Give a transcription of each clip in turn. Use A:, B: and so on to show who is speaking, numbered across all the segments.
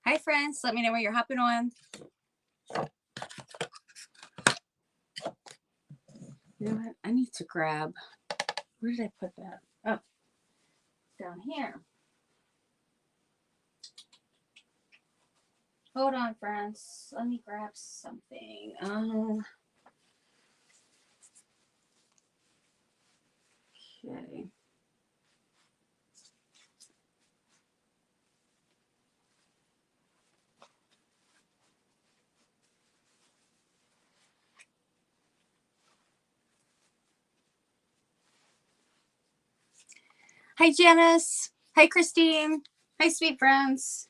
A: Hi, friends. Let me know where you're hopping on. You know what? I need to grab. Where did I put that? Oh, down here. Hold on, friends. Let me grab something. Okay. Hi, Janice. Hi, Christine. Hi, sweet friends.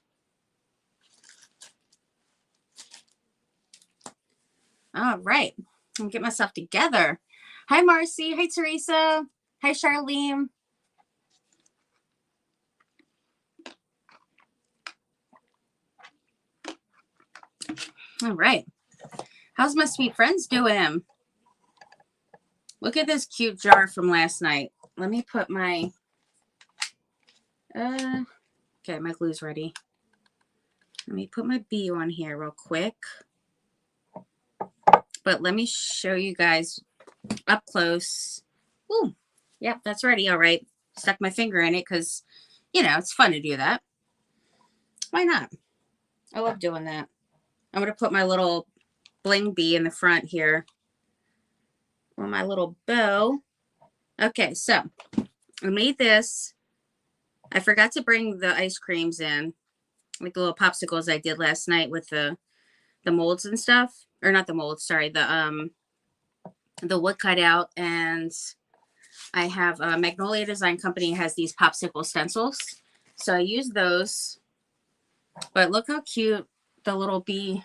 A: All right. I'm gonna get myself together. Hi, Marcy. Hi, Teresa. Hi, Charlene. All right. How's my sweet friends doing? Look at this cute jar from last night. Let me put my okay, my glue's ready. Let me put my bee on here real quick. But let me show you guys up close. Ooh, yep, that's ready. All right. Stuck my finger in it because, you know, it's fun to do that. Why not? I love doing that. I'm going to put my little bling bee in the front here on my little bow. Okay, so I made this. I forgot to bring the ice creams in, like the little popsicles I did last night with the molds and stuff. Or not the molds, sorry, the wood cutout. And I have Magnolia Design Company has these popsicle stencils. So I use those. But look how cute the little bee,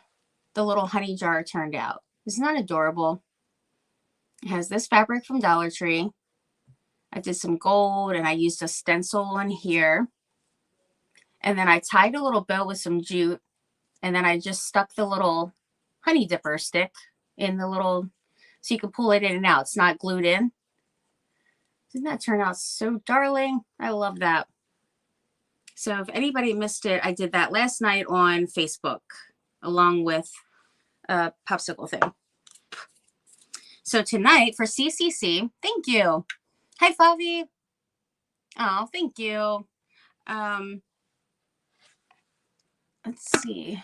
A: the little honey jar turned out. Isn't that adorable? It has this fabric from Dollar Tree. I did some gold and I used a stencil on here. And then I tied a little bow with some jute. And then I just stuck the little honey dipper stick in the little, so you can pull it in and out. It's not glued in. Didn't that turn out so darling? I love that. So if anybody missed it, I did that last night on Facebook along with a popsicle thing. So tonight for CCC, thank you. Hi, Favi. Oh, thank you. Let's see.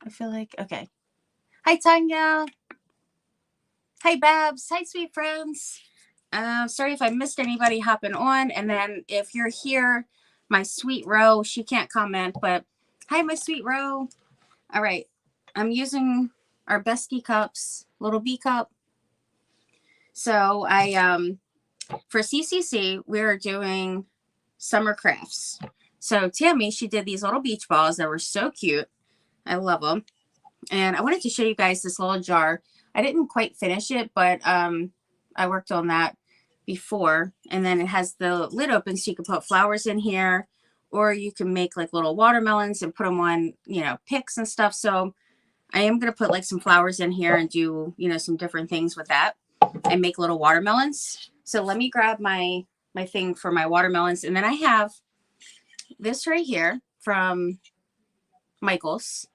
A: I feel like, okay. Hi, Tanya. Hi, Babs. Hi, sweet friends. Sorry if I missed anybody hopping on. And then if you're here, my sweet Ro, she can't comment, but hi, my sweet Ro. All right. I'm using our bestie cups, little B cup. So for CCC, we're doing summer crafts. So Tammy, she did these little beach balls that were so cute. I love them. And I wanted to show you guys this little jar. I didn't quite finish it, but I worked on that before. And then it has the lid open so you can put flowers in here, or you can make like little watermelons and put them on, you know, picks and stuff. So I am going to put like some flowers in here and do, you know, some different things with that and make little watermelons. So let me grab my thing for my watermelons. And then I have this right here from Michael's.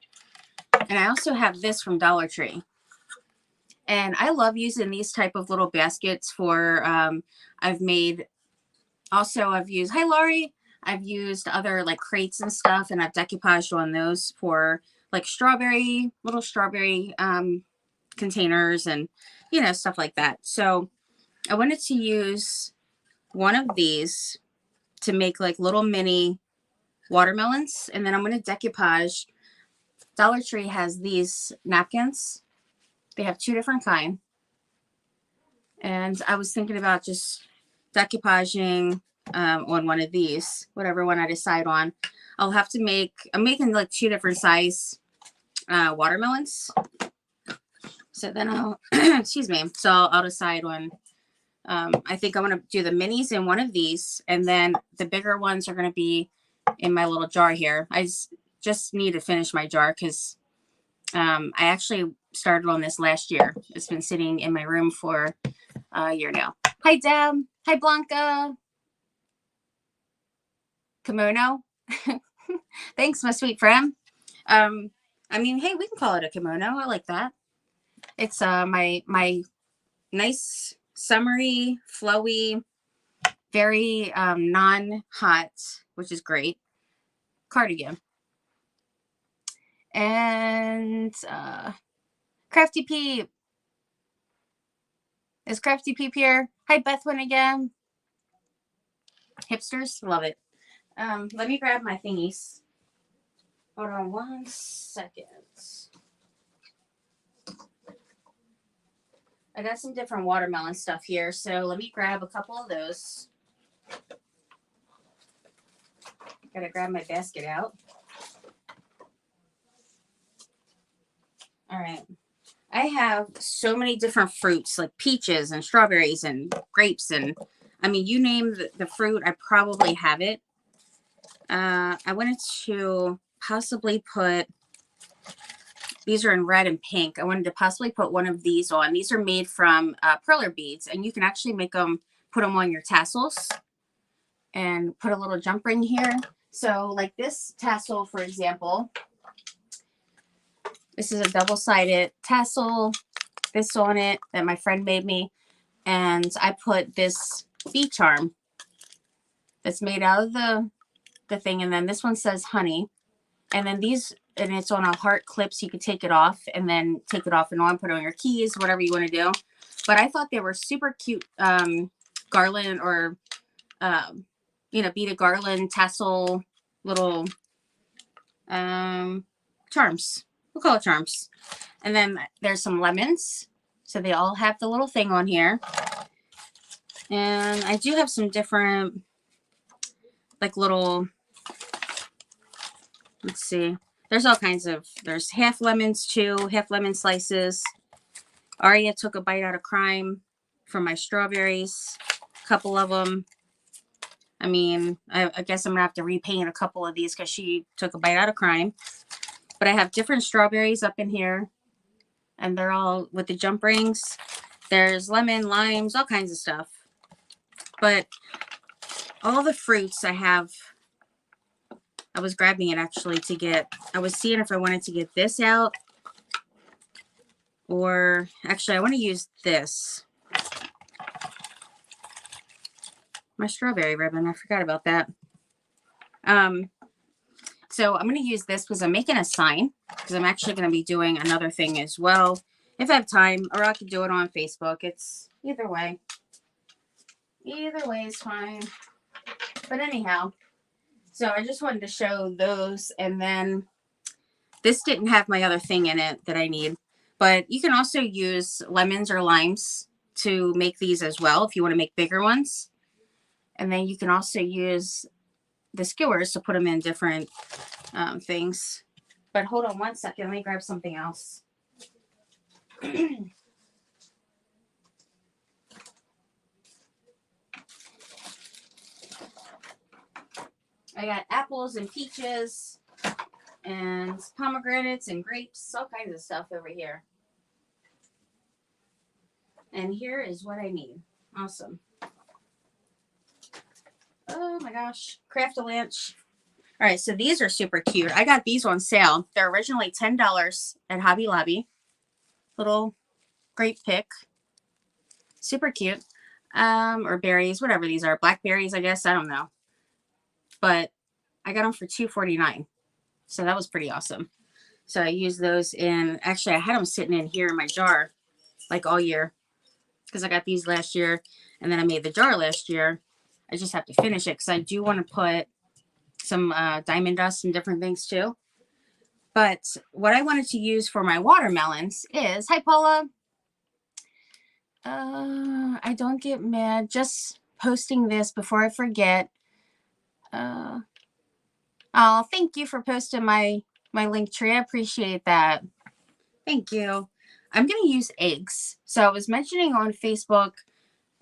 A: And I also have this from Dollar Tree. And I love using these type of little baskets for, I've used, hi Laurie, I've used other like crates and stuff, and I've decoupaged on those for like little strawberry containers and, you know, stuff like that. So I wanted to use one of these to make like little mini watermelons. And then I'm going to decoupage. Dollar Tree has these napkins. They have two different kinds. And I was thinking about just decoupaging on one of these, whatever one I decide on. I'll have to I'm making like two different size watermelons. So then I'll, excuse me. So I'll decide on, I think I'm going to do the minis in one of these. And then the bigger ones are going to be in my little jar here. I just need to finish my jar because I actually started on this last year. It's been sitting in my room for a year now. Hi, Deb. Hi, Blanca. Kimono. Thanks, my sweet friend. I mean, hey, we can call it a kimono. I like that. It's my nice summery, flowy, very non-hot, which is great, cardigan. And Crafty Peep. Is Crafty Peep here? Hi, Bethwin again. Hipsters, love it. Let me grab my thingies. Hold on 1 second. I got some different watermelon stuff here, so let me grab a couple of those. Gotta grab my basket out. All right. I have so many different fruits, like peaches and strawberries and grapes, and I mean, you name the fruit, I probably have it. I wanted to possibly put, these are in red and pink. I wanted to possibly put one of these on. These are made from perler beads, and you can actually make them, put them on your tassels and put a little jump ring here. So like this tassel, for example, this is a double-sided tassel, this on it that my friend made me. And I put this bee charm that's made out of the thing. And then this one says honey. And then these, and it's on a heart clip, so you could take it off and then take it off and on, put it on your keys, whatever you want to do. But I thought they were super cute garland or, you know, beaded garland, tassel, little charms. We'll call it charms. And then there's some lemons. So they all have the little thing on here. And I do have some different, like little, let's see. There's all kinds of, there's half lemons too, half lemon slices. Aria took a bite out of crime from my strawberries. A couple of them. I mean, I guess I'm going to have to repaint a couple of these because she took a bite out of crime. But I have different strawberries up in here. And they're all with the jump rings. There's lemon, limes, all kinds of stuff. But all the fruits I have, I was grabbing it actually to get, I was seeing if I wanted to get this out. Or actually, I want to use this. My strawberry ribbon, I forgot about that. So I'm going to use this because I'm making a sign, because I'm actually going to be doing another thing as well if I have time, or I could do it on Facebook. It's either way. Either way is fine. But anyhow, so I just wanted to show those, and then this didn't have my other thing in it that I need. But you can also use lemons or limes to make these as well if you want to make bigger ones. And then you can also use the skewers to put them in different things. But hold on 1 second. Let me grab something else. I got apples and peaches and pomegranates and grapes, all kinds of stuff over here. And here is what I need. Awesome. Oh my gosh. Craft-a-Lanch. All right, so these are super cute. I got these on sale. They're originally $10 at Hobby Lobby. Little grape pick. Super cute. Or berries, whatever these are. Blackberries, I guess. I don't know. But I got them for $2.49. So that was pretty awesome. So I used those in, actually I had them sitting in here in my jar like all year. Because I got these last year. And then I made the jar last year. I just have to finish it because I do want to put some diamond dust and different things too. But what I wanted to use for my watermelons is, hi Paula. I don't get mad. Just posting this before I forget. Oh, thank you for posting my link tree. I appreciate that. Thank you. I'm going to use eggs. So I was mentioning on Facebook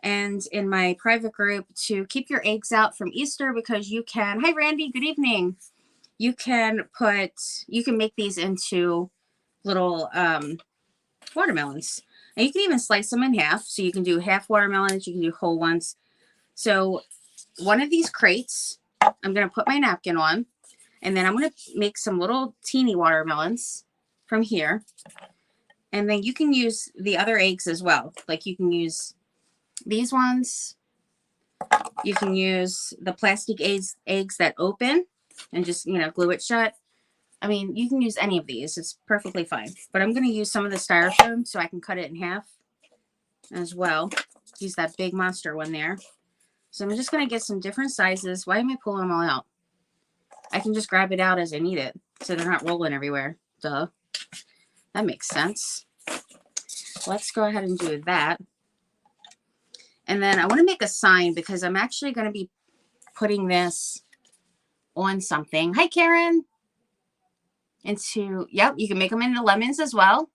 A: and in my private group to keep your eggs out from Easter because you can, hi Randy, good evening. You can make these into little watermelons. And you can even slice them in half. So you can do half watermelons, you can do whole ones. So one of these crates, I'm going to put my napkin on. And then I'm going to make some little teeny watermelons from here. And then you can use the other eggs as well. Like you can use these ones. You can use the plastic eggs that open and just, you know, glue it shut. I mean, you can use any of these. It's perfectly fine. But I'm going to use some of the styrofoam so I can cut it in half as well. Use that big monster one there. So I'm just going to get some different sizes. Why am I pulling them all out? I can just grab it out as I need it, so they're not rolling everywhere. Duh. That makes sense. Let's go ahead and do that. And then I want to make a sign because I'm actually going to be putting this on something. Hi, Karen. Yep, you can make them into lemons as well.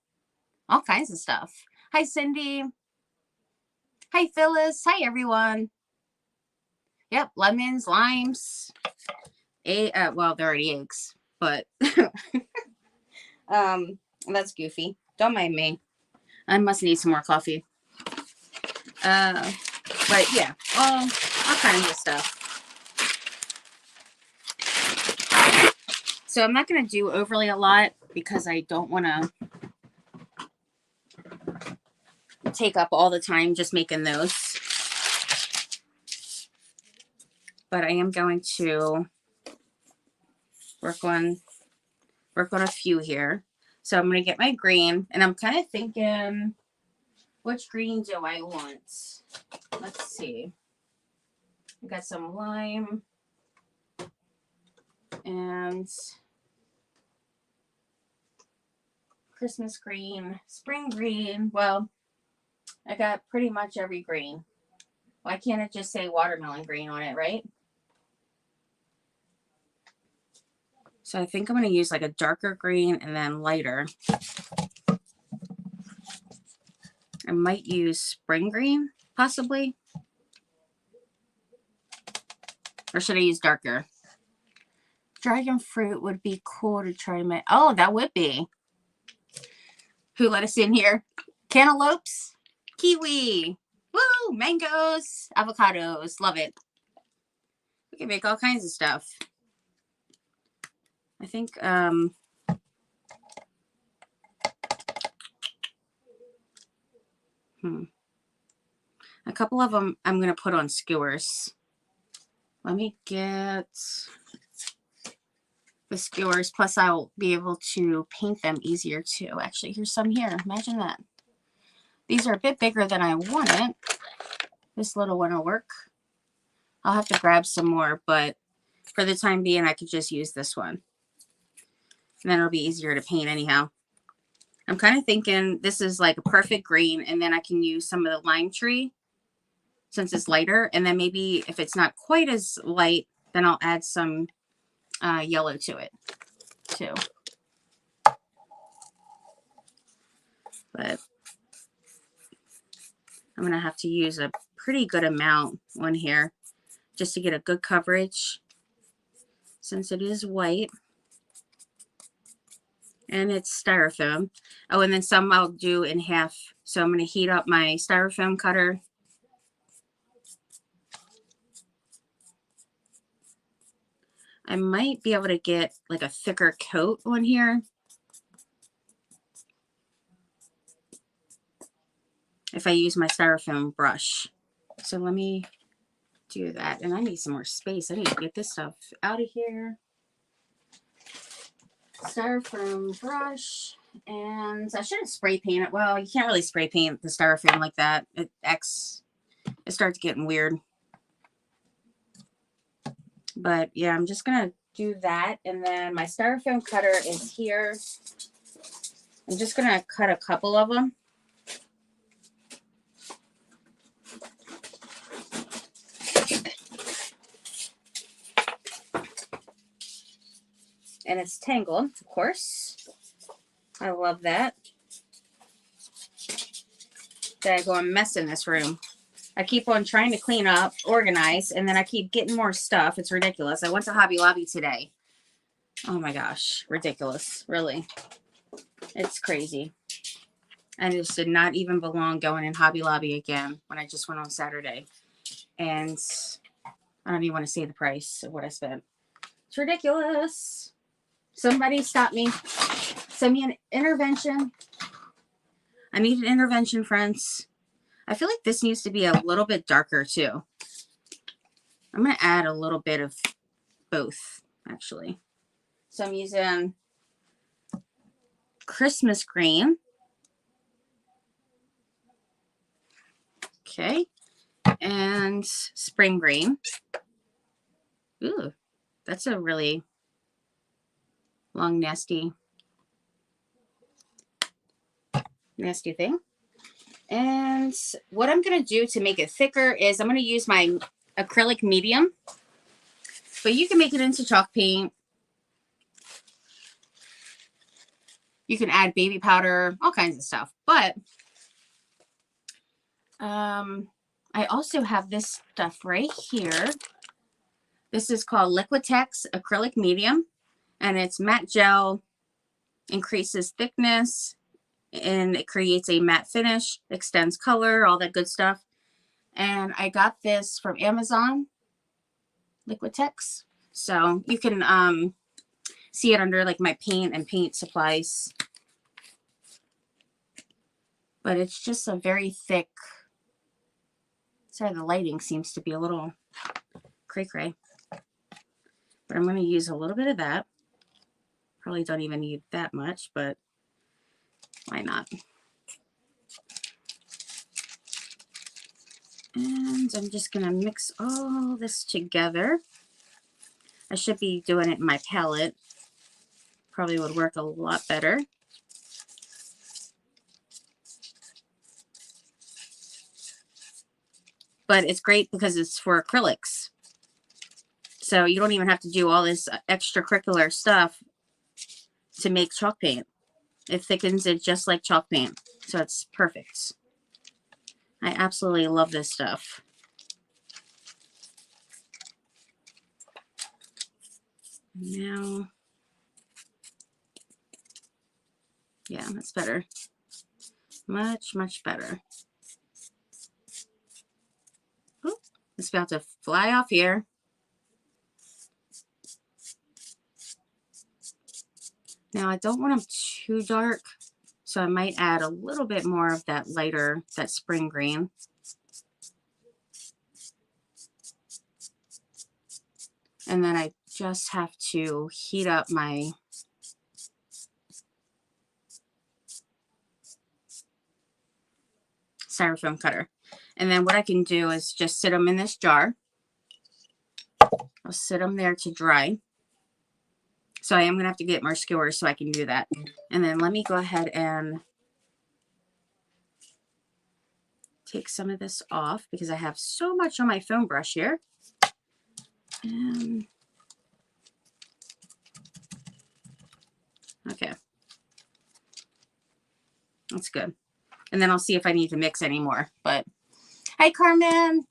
A: All kinds of stuff. Hi, Cindy. Hi, Phyllis. Hi, everyone. Yep, lemons, limes. Well, they're already eggs, but that's goofy. Don't mind me. I must need some more coffee. But yeah, all kinds of stuff. So I'm not going to do overly a lot because I don't want to take up all the time just making those. But I am going to work on a few here. So I'm going to get my green, and I'm kind of thinking, which green do I want? Let's see. I got some lime and Christmas green, spring green. Well, I got pretty much every green. Why can't it just say watermelon green on it, right? So I think I'm going to use like a darker green and then lighter. I might use spring green, possibly. Or should I use darker? Dragon fruit would be cool to try to make. Oh, that would be. Who let us in here? Cantaloupes, kiwi, woo, mangoes, avocados. Love it. We can make all kinds of stuff. I think a couple of them I'm going to put on skewers. Let me get the skewers, plus I'll be able to paint them easier too. Actually, here's some here. Imagine that. These are a bit bigger than I wanted. This little one will work. I'll have to grab some more, but for the time being, I could just use this one. And then it'll be easier to paint anyhow. I'm kind of thinking this is like a perfect green, and then I can use some of the lime tree since it's lighter. And then maybe if it's not quite as light, then I'll add some yellow to it too. But I'm going to have to use a pretty good amount on here just to get a good coverage since it is white. And it's styrofoam. Oh, and then some I'll do in half. So I'm going to heat up my styrofoam cutter. I might be able to get like a thicker coat on here if I use my styrofoam brush. So let me do that. And I need some more space. I need to get this stuff out of here. Styrofoam brush, and I should have spray painted. Well, you can't really spray paint the styrofoam like that. It starts getting weird. But yeah, I'm just gonna do that, and then my styrofoam cutter is here. I'm just gonna cut a couple of them. And it's tangled, of course. I love that. Then I go and mess in this room. I keep on trying to clean up, organize, and then I keep getting more stuff. It's ridiculous. I went to Hobby Lobby today. Oh my gosh, ridiculous, really. It's crazy. I just did not even belong going in Hobby Lobby again when I just went on Saturday. And I don't even want to say the price of what I spent. It's ridiculous. Somebody stop me. Send me an intervention. I need an intervention, friends. I feel like this needs to be a little bit darker too. I'm going to add a little bit of both, actually. So I'm using Christmas green. Okay. And spring green. Ooh, that's a really long, nasty thing. And what I'm going to do to make it thicker is I'm going to use my acrylic medium. But you can make it into chalk paint. You can add baby powder, all kinds of stuff. But I also have this stuff right here. This is called Liquitex Acrylic Medium. And it's matte gel, increases thickness, and it creates a matte finish, extends color, all that good stuff. And I got this from Amazon, Liquitex. So you can see it under like my paint and paint supplies. But it's just a very thick. Sorry, the lighting seems to be a little cray-cray. But I'm going to use a little bit of that. Probably don't even need that much, but why not? And I'm just going to mix all this together. I should be doing it in my palette. Probably would work a lot better. But it's great because it's for acrylics. So you don't even have to do all this extracurricular stuff to make chalk paint. It thickens it just like chalk paint. So it's perfect. I absolutely love this stuff. Now, yeah, that's better. Much, much better. Ooh, it's about to fly off here. Now, I don't want them too dark, so I might add a little bit more of that lighter, that spring green. And then I just have to heat up my styrofoam cutter. And then what I can do is just sit them in this jar. I'll sit them there to dry. So I am going to have to get more skewers so I can do that. And then let me go ahead and take some of this off because I have so much on my foam brush here. And okay. That's good. And then I'll see if I need to mix any more. But hi, Carmen.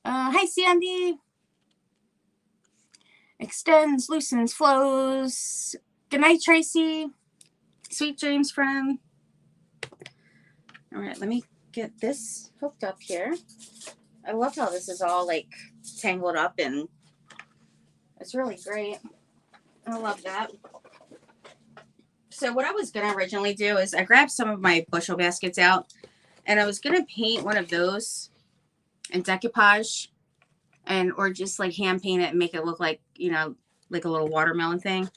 A: Hi, Sandy. Extends, loosens, flows. Good night, Tracy. Sweet dreams, friend. All right, let me get this hooked up here. I love how this is all like tangled up and it's really great. I love that. So what I was going to originally do is I grabbed some of my bushel baskets out and I was going to paint one of those in decoupage and or just like hand paint it and make it look like, you know, like a little watermelon thing.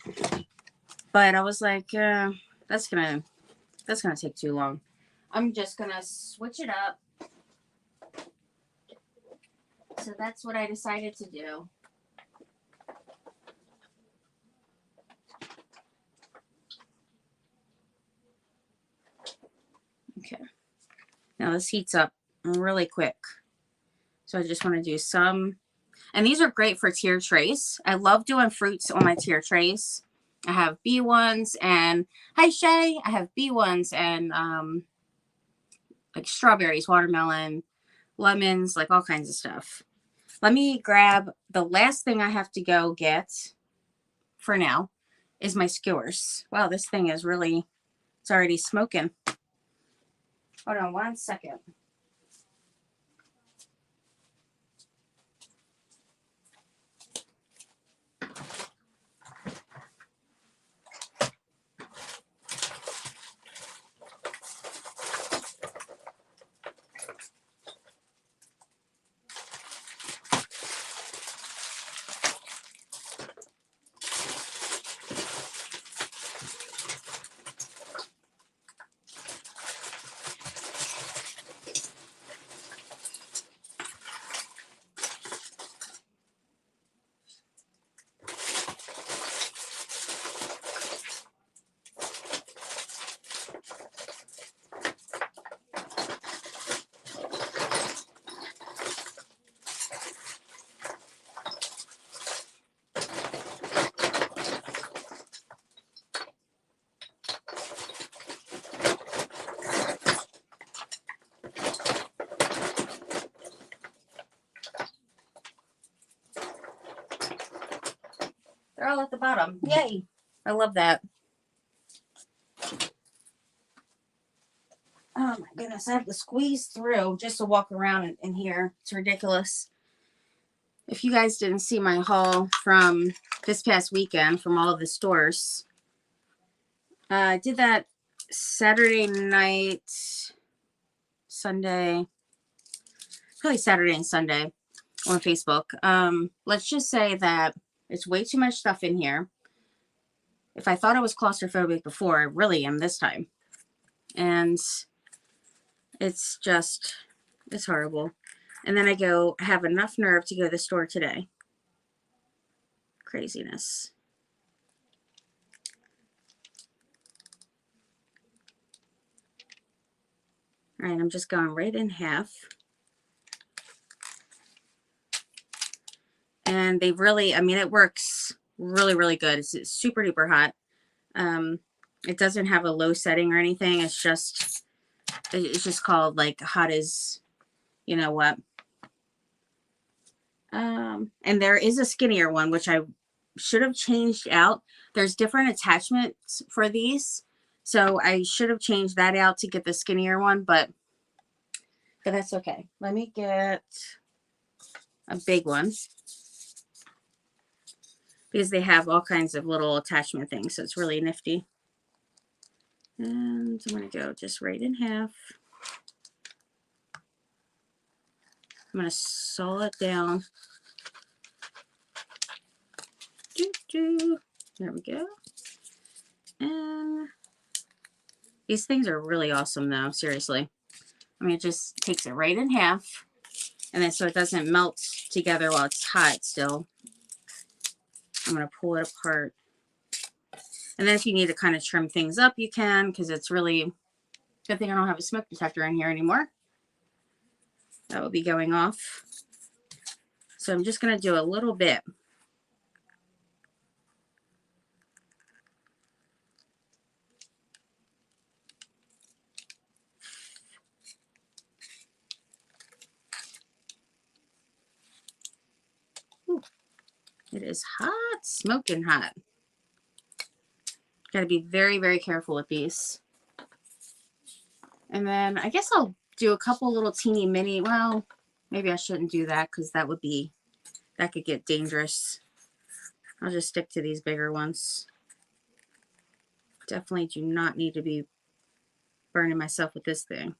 A: But I was like, that's gonna take too long. I'm just gonna switch it up. So that's what I decided to do. Okay. Now this heats up really quick. So I just want to do some, and these are great for tier trays. I love doing fruits on my tier trays. I have B ones and hi Shay. I have B ones and like strawberries, watermelon, lemons, like all kinds of stuff. Let me grab the last thing I have to go get for now is my skewers. Wow, this thing is really, it's already smoking. Hold on one second. They're all at the bottom. Yay. I love that. Oh my goodness. I have to squeeze through just to walk around in here. It's ridiculous. If you guys didn't see my haul from this past weekend from all of the stores, I did that Saturday night, Sunday, probably Saturday and Sunday on Facebook. Let's just say that it's way too much stuff in here. If I thought I was claustrophobic before, I really am this time. And it's just, it's horrible. And then I have enough nerve to go to the store today. Craziness. All right, I'm just going right in half. And they really, I mean, it works really, really good. It's super duper hot. It doesn't have a low setting or anything. It's just called like hot as, you know what. And there is a skinnier one, which I should have changed out. There's different attachments for these. So I should have changed that out to get the skinnier one, but that's okay. Let me get a big one because they have all kinds of little attachment things. So it's really nifty. And I'm going to go just right in half. I'm going to saw it down. There we go. And these things are really awesome though, seriously. I mean, it just takes it right in half. And then so it doesn't melt together while it's hot still. I'm going to pull it apart. And then if you need to kind of trim things up, you can, because it's really, good thing I don't have a smoke detector in here anymore. That will be going off. So I'm just going to do a little bit. Ooh, it is hot, smoking hot. Got to be very, very careful with these. And then I guess I'll do a couple little teeny mini, well, maybe I shouldn't do that because that could get dangerous. I'll just stick to these bigger ones. Definitely do not need to be burning myself with this thing.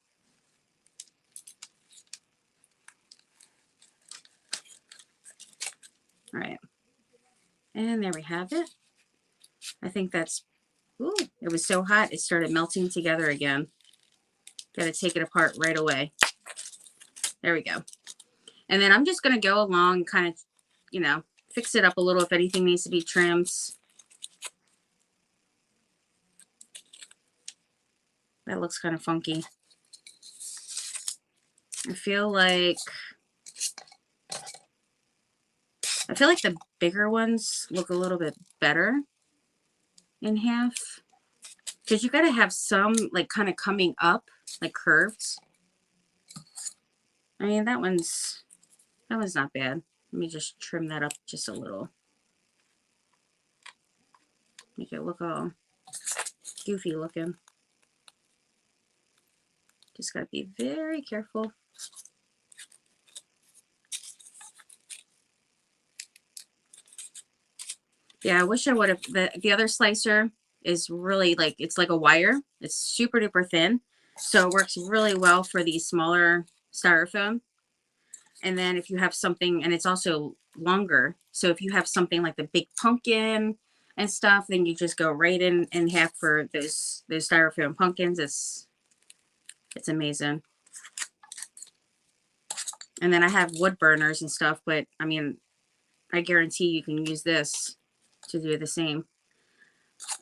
A: All right. And there we have it. I think that's, ooh, it was so hot it started melting together again. Got to take it apart right away. There we go. And then I'm just going to go along and kind of, you know, fix it up a little if anything needs to be trimmed. That looks kind of funky. I feel like the bigger ones look a little bit better in half. Because you got to have some like kind of coming up, like curved. I mean, that one's not bad. Let me just trim that up just a little. Make it look all goofy looking. Just got to be very careful. Yeah, I wish I would have. The other slicer is really like, it's like a wire. It's super duper thin. So it works really well for these smaller styrofoam. And then if you have something, and it's also longer. So if you have something like the big pumpkin and stuff, then you just go right in half for those styrofoam pumpkins. It's amazing. And then I have wood burners and stuff, but I mean, I guarantee you can use this to do the same.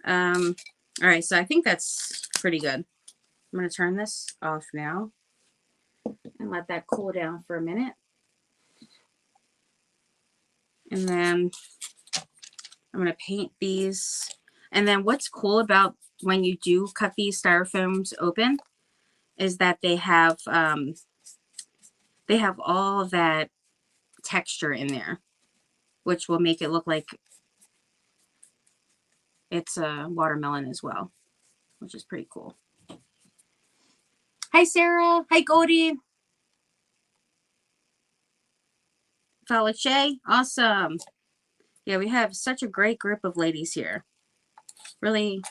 A: All right, so I think that's pretty good. I'm going to turn this off now and let that cool down for a minute. And then I'm going to paint these. And then what's cool about when you do cut these styrofoams open is that they have all that texture in there, which will make it look like it's a watermelon as well, which is pretty cool. Hi, Sarah. Hi, Goldie. Follow Shay. Awesome. Yeah, we have such a great group of ladies here. Really,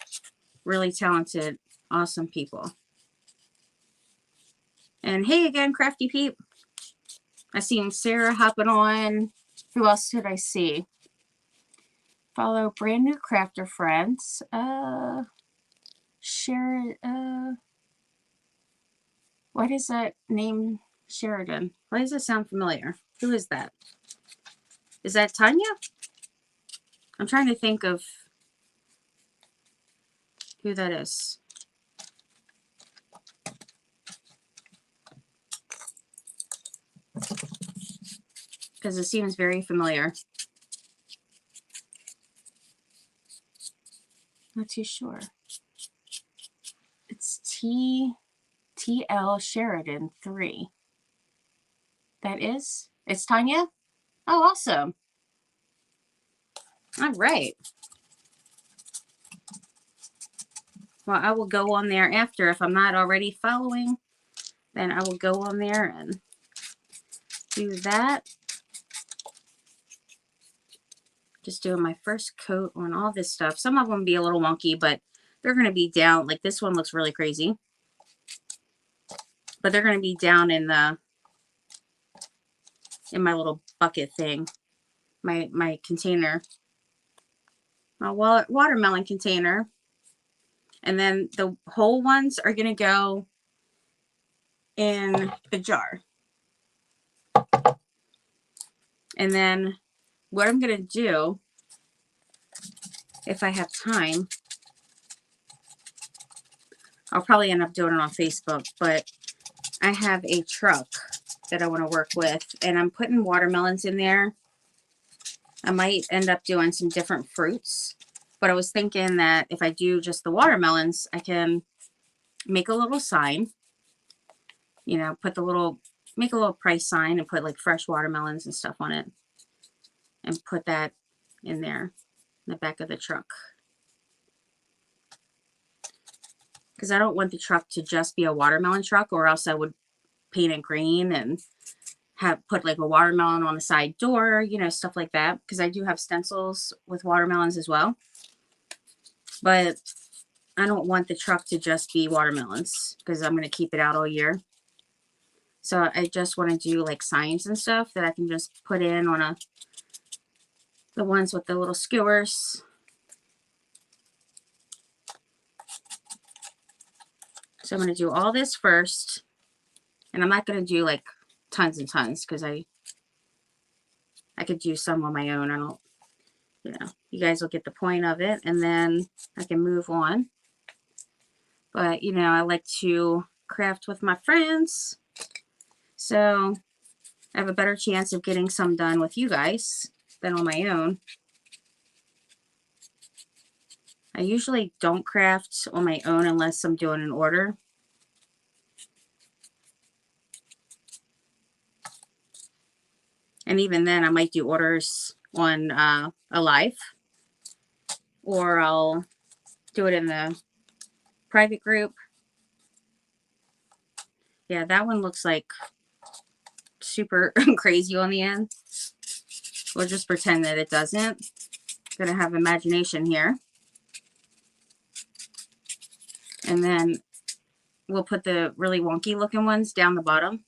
A: really talented, awesome people. And hey again, Crafty Peep. I seen Sarah hopping on. Who else did I see? Follow brand new crafter friends. What is that name? Sheridan. Why does it sound familiar? Who is that? Is that Tanya? I'm trying to think of who that is. Because it seems very familiar. Not too sure. It's TL Sheridan 3. That is? It's Tanya? Oh, awesome. All right. Well, I will go on there after. If I'm not already following, then I will go on there and do that. Just doing my first coat on all this stuff. Some of them be a little wonky, but they're going to be down. Like this one looks really crazy. But they're going to be down in my little bucket thing. My container. My watermelon container. And then the whole ones are going to go in the jar. And then what I'm going to do, if I have time, I'll probably end up doing it on Facebook, but I have a truck that I want to work with, and I'm putting watermelons in there. I might end up doing some different fruits, but I was thinking that if I do just the watermelons, I can make a little sign, you know, make a little price sign and put like fresh watermelons and stuff on it, and put that in there in the back of the truck. Because I don't want the truck to just be a watermelon truck, or else I would paint it green and put like a watermelon on the side door, you know, stuff like that. Because I do have stencils with watermelons as well. But I don't want the truck to just be watermelons, because I'm going to keep it out all year. So I just want to do like signs and stuff that I can just put in on the ones with the little skewers. So I'm going to do all this first. And I'm not going to do like tons and tons, because I could do some on my own. I don't, you know, you guys will get the point of it, and then I can move on. But, you know, I like to craft with my friends, so I have a better chance of getting some done with you guys than on my own. I usually don't craft on my own unless I'm doing an order. And even then, I might do orders on a live, or I'll do it in the private group. Yeah, that one looks like super crazy on the end. We'll just pretend that it doesn't. Gonna have imagination here. And then we'll put the really wonky looking ones down the bottom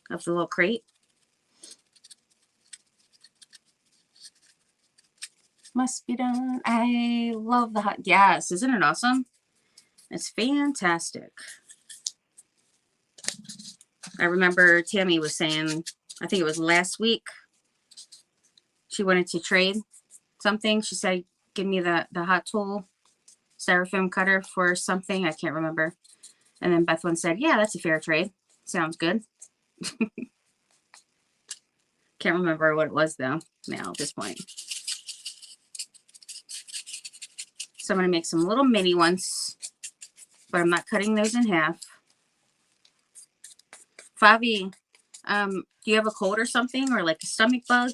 A: of the little crate. Must be done. I love the hot. Yes, isn't it awesome? It's fantastic. I remember Tammy was saying, I think it was last week, she wanted to trade something. She said, give me the hot tool styrofoam cutter for something. I can't remember. And then Bethwin said, yeah, that's a fair trade. Sounds good. Can't remember what it was though now at this point. So I'm going to make some little mini ones, but I'm not cutting those in half. Favi, do you have a cold or something, or like a stomach bug?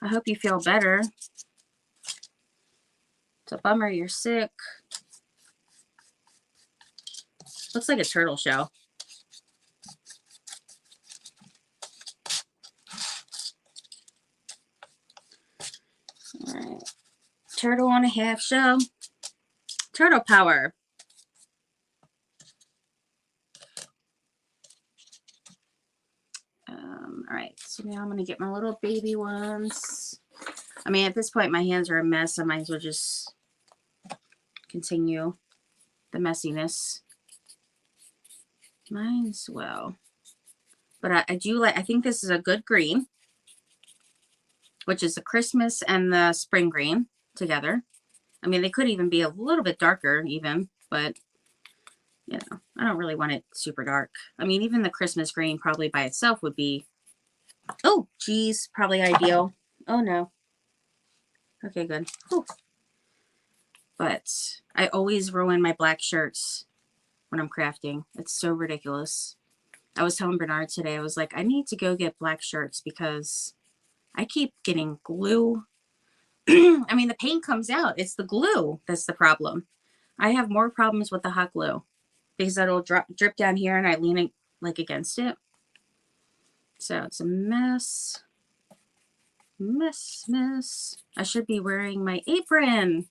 A: I hope you feel better. It's a bummer you're sick. Looks like a turtle shell. All right. Turtle on a half shell. Turtle power. All right, so now I'm going to get my little baby ones. I mean, at this point, my hands are a mess. I might as well just continue the messiness. Might as well. But I do like, I think this is a good green, which is the Christmas and the spring green together. I mean, they could even be a little bit darker even, but, you know, I don't really want it super dark. I mean, even the Christmas green probably by itself would be, oh, geez, probably ideal. Oh, no. Okay, good. Whew. But I always ruin my black shirts when I'm crafting. It's so ridiculous. I was telling Bernard today, I was like, I need to go get black shirts because I keep getting glue. I mean, the paint comes out. It's the glue that's the problem. I have more problems with the hot glue because it'll drip down here and I lean it like against it. So it's a mess. Mess. I should be wearing my apron.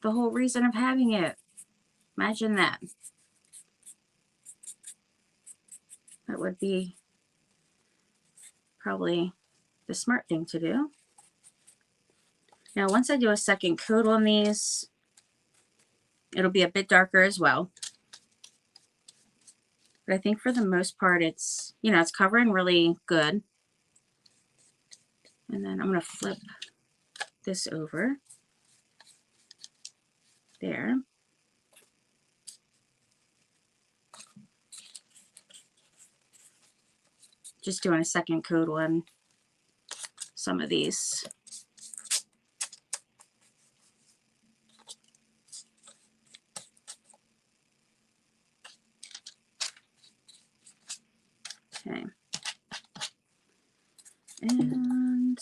A: The whole reason of having it. Imagine that. That would be probably the smart thing to do. Now, once I do a second coat on these, it'll be a bit darker as well. But I think for the most part, it's, you know, it's covering really good. And then I'm going to flip this over. There. Just doing a second coat on some of these. Okay. And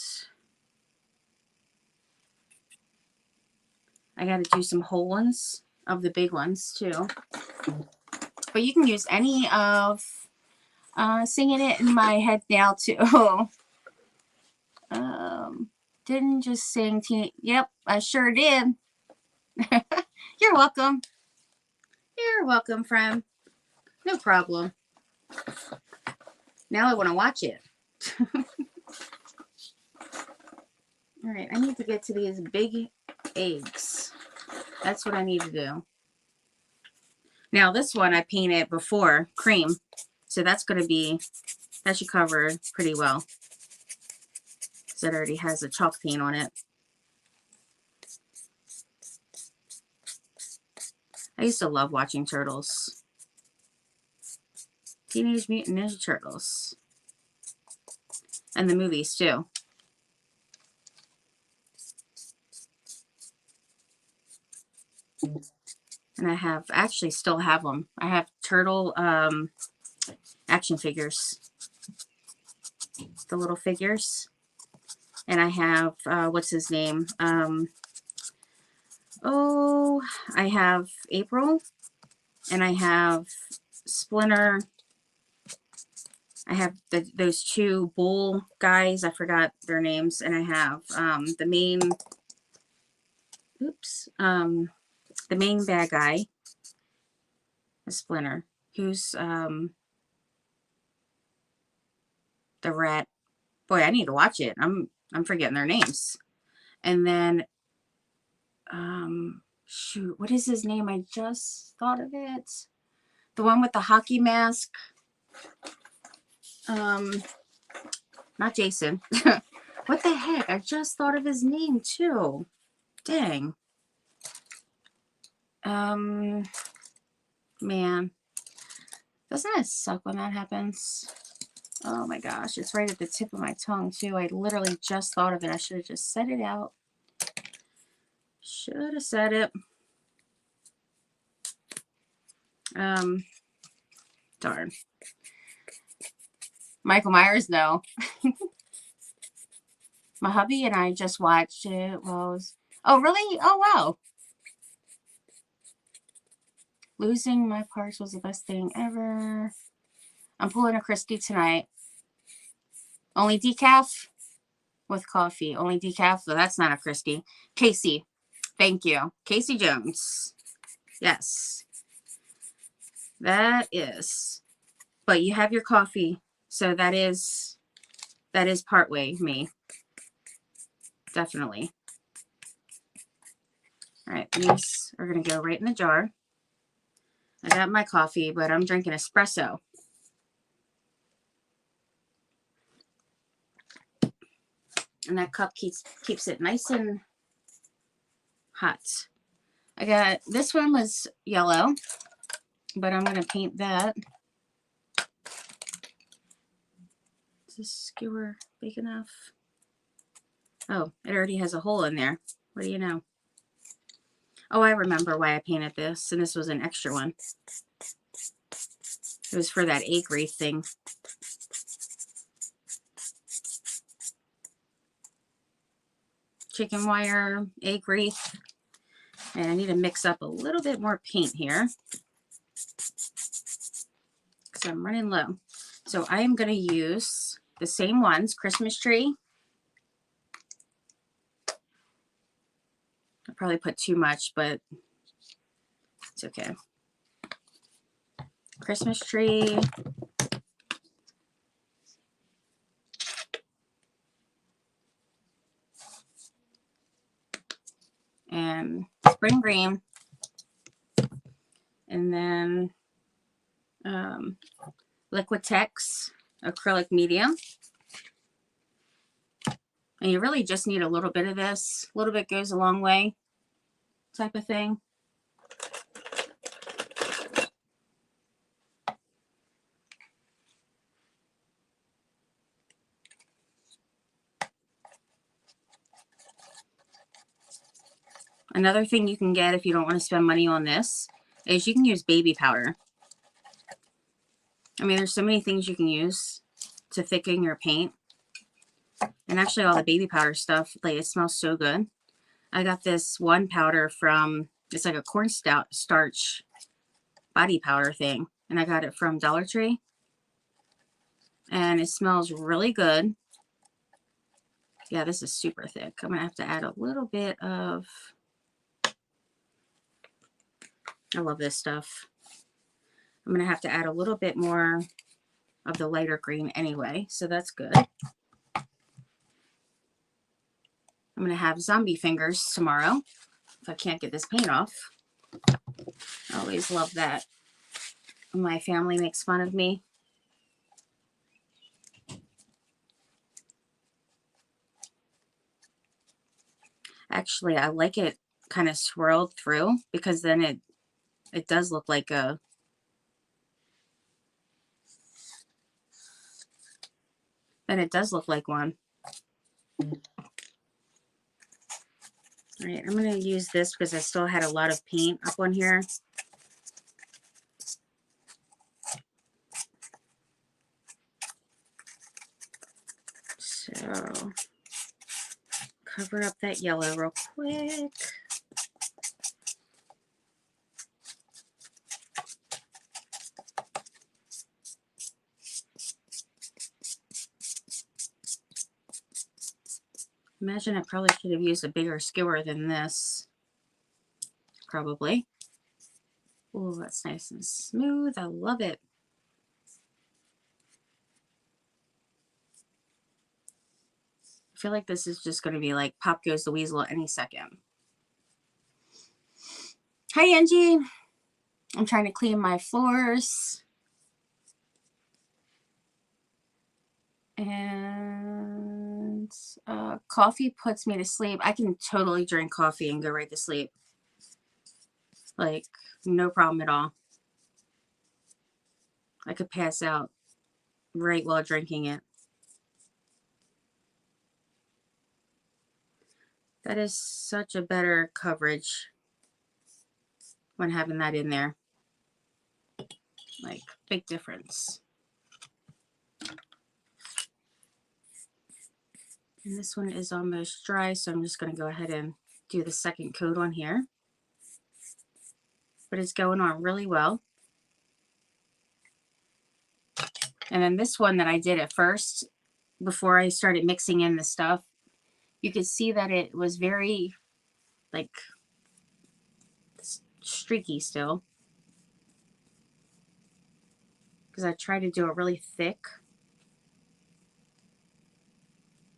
A: I got to do some whole ones of the big ones too. But you can use any of singing it in my head now too. Didn't just sing yep, I sure did. You're welcome. You're welcome, friend. No problem. Now I want to watch it. All right, I need to get to these big eggs. That's what I need to do. Now this one I painted before, cream. So that's going to be, that should cover pretty well. Because it already has a chalk paint on it. I used to love watching turtles. Teenage Mutant Ninja Turtles. And the movies too. And I have, actually still have them. I have turtle action figures. The little figures. And I have, what's his name? I have April. And I have Splinter. I have those two bull guys. I forgot their names. And I have the main, the main bad guy, a Splinter, who's the rat. Boy, I need to watch it. I'm forgetting their names. And then shoot, what is his name? I just thought of it. The one with the hockey mask. Not Jason. What the heck? I just thought of his name too. Dang. Man. Doesn't it suck when that happens? Oh my gosh, it's right at the tip of my tongue too. I literally just thought of it. I should have just said it out. Should have said it. Darn. Michael Myers, no. My hubby and I just watched it. Well, Oh, really? Oh, wow. Losing my parts was the best thing ever. I'm pulling a Christy tonight. Only decaf with coffee. Only decaf. So that's not a Christy. Casey. Thank you. Casey Jones. Yes. That is. But you have your coffee. So that is partway me. Definitely. All right. These are going to go right in the jar. I got my coffee, but I'm drinking espresso. And that cup keeps it nice and hot. I got, this one was yellow, but I'm going to paint that. Is this skewer big enough? Oh, it already has a hole in there. What do you know? Oh, I remember why I painted this, and this was an extra one. It was for that egg wreath thing. Chicken wire, egg wreath. And I need to mix up a little bit more paint here because I'm running low. So I am going to use the same ones, Christmas tree. I probably put too much, but it's okay. Christmas tree. And spring green. And then Liquitex acrylic medium. And you really just need a little bit of this. A little bit goes a long way type of thing. Another thing you can get if you don't want to spend money on this is you can use baby powder. I mean, there's so many things you can use to thicken your paint. And actually all the baby powder stuff, like, it smells so good. I got this one powder from, it's like a cornstarch body powder thing. And I got it from Dollar Tree. And it smells really good. Yeah, this is super thick. I'm going to have to add a little bit of, I love this stuff. I'm going to have to add a little bit more of the lighter green anyway, so that's good. I'm going to have zombie fingers tomorrow if I can't get this paint off. I always love that. My family makes fun of me. Actually, I like it kind of swirled through because then it does look like a, then it does look like one. All right, I'm going to use this because I still had a lot of paint up on here. So, cover up that yellow real quick. Imagine I probably should have used a bigger skewer than this. Probably. Oh, that's nice and smooth. I love it. I feel like this is just going to be like Pop Goes the Weasel any second. Hi, Angie. I'm trying to clean my floors. And coffee puts me to sleep. I can totally drink coffee and go right to sleep. Like, no problem at all. I could pass out right while drinking it. That is such a better coverage when having that in there. Like, big difference. And this one is almost dry, so I'm just going to go ahead and do the second coat on here. But it's going on really well. And then this one that I did at first, before I started mixing in the stuff, you could see that it was very, like, streaky still. Because I tried to do it really thick.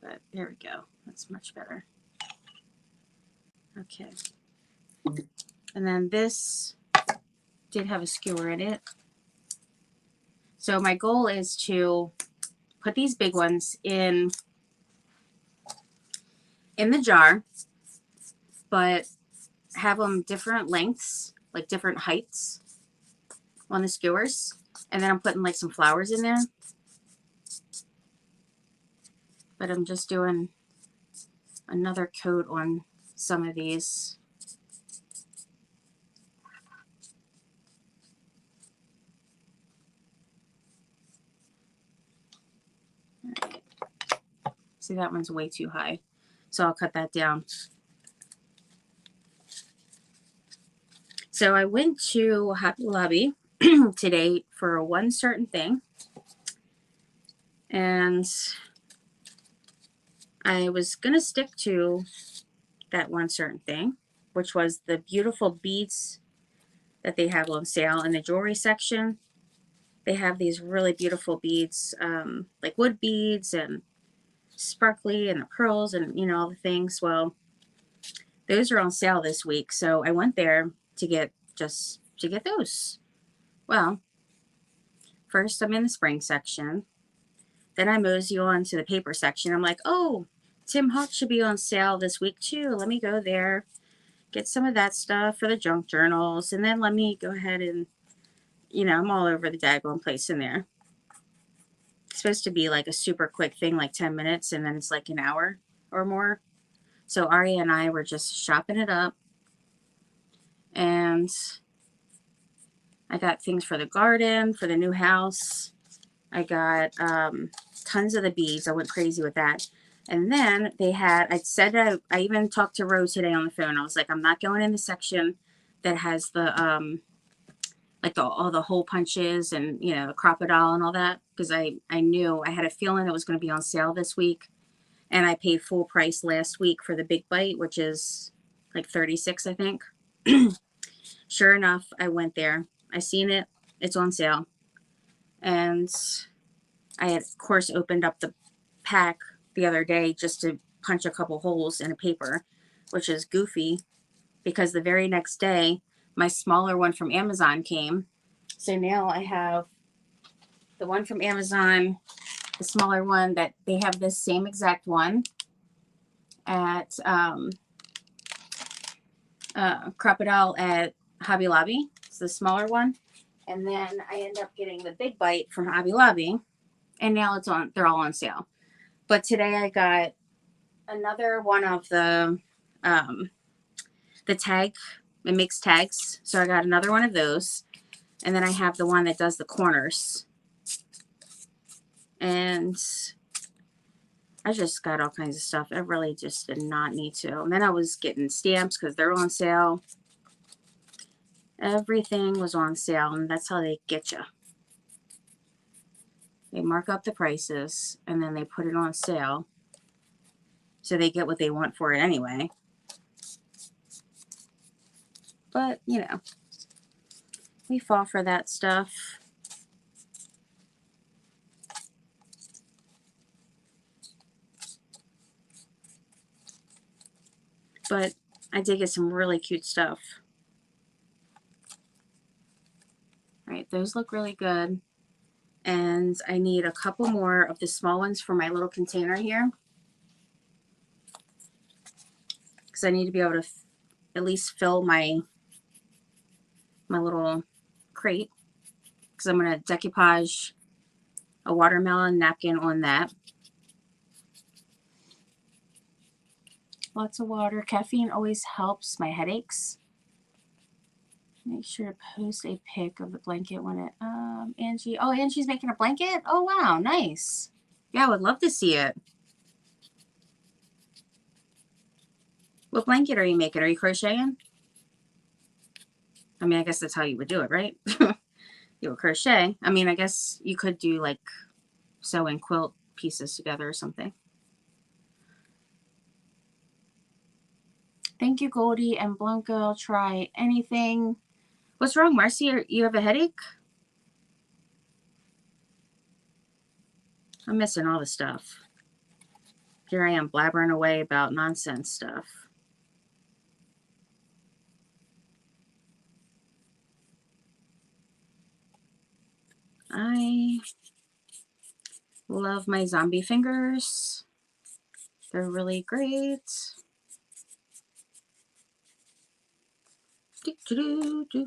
A: But there we go. That's much better. Okay. And then this did have a skewer in it. So my goal is to put these big ones in the jar, but have them different lengths, like different heights on the skewers. And then I'm putting like some flowers in there. But I'm just doing another coat on some of these. All right. See, that one's way too high, so I'll cut that down. So I went to Hobby Lobby today for one certain thing, and I was going to stick to that one certain thing, which was the beautiful beads that they have on sale in the jewelry section. They have these really beautiful beads, like wood beads and sparkly and the pearls and, you know, all the things. Well, those are on sale this week, so I went there to get those. Well, first I'm in the spring section, then I mosey on to the paper section. I'm like, oh, Tim Holtz should be on sale this week too. Let me go there, get some of that stuff for the junk journals, and then let me go ahead and, you know, I'm all over the daggone place in there. It's supposed to be like a super quick thing, like 10 minutes, and then it's like an hour or more. So Aria and I were just shopping it up. And I got things for the garden, for the new house. I got tons of the beads. I went crazy with that. And then they had, I even talked to Rose today on the phone. I was like, I'm not going in the section that has the, like all the hole punches and, you know, the crocodile and all that. Because I knew, I had a feeling it was going to be on sale this week. And I paid full price last week for the big bite, which is like $36, I think. Sure enough, I went there. I seen it. It's on sale. And I had, of course, opened up the pack the other day just to punch a couple holes in a paper, which is goofy because the very next day, my smaller one from Amazon came. So now I have the one from Amazon, the smaller one, that they have this same exact one at Crocodile at Hobby Lobby. It's the smaller one. And then I end up getting the big bite from Hobby Lobby. And now it's on, they're all on sale. But today I got another one of the tag, it makes tags. So I got another one of those. And then I have the one that does the corners. And I just got all kinds of stuff. I really just did not need to. And then I was getting stamps because they're on sale. Everything was on sale, and that's how they get you. They mark up the prices, and then they put it on sale. So they get what they want for it anyway. But, you know, we fall for that stuff. But I did get some really cute stuff. All right, those look really good. And I need a couple more of the small ones for my little container here. Because I need to be able to at least fill my little crate. Because I'm going to decoupage a watermelon napkin on that. Lots of water. Caffeine always helps my headaches. Make sure to post a pic of the blanket when it, Angie. Oh, Angie's making a blanket? Oh, wow. Nice. Yeah, I would love to see it. What blanket are you making? Are you crocheting? I mean, I guess that's how you would do it, right? You would crochet. I mean, I guess you could do like sewing quilt pieces together or something. Thank you, Goldie and Blanca. I'll try anything. What's wrong, Marcy? You have a headache? I'm missing all the stuff. Here I am blabbering away about nonsense stuff. I love my zombie fingers. They're really great. Do, do, do, do.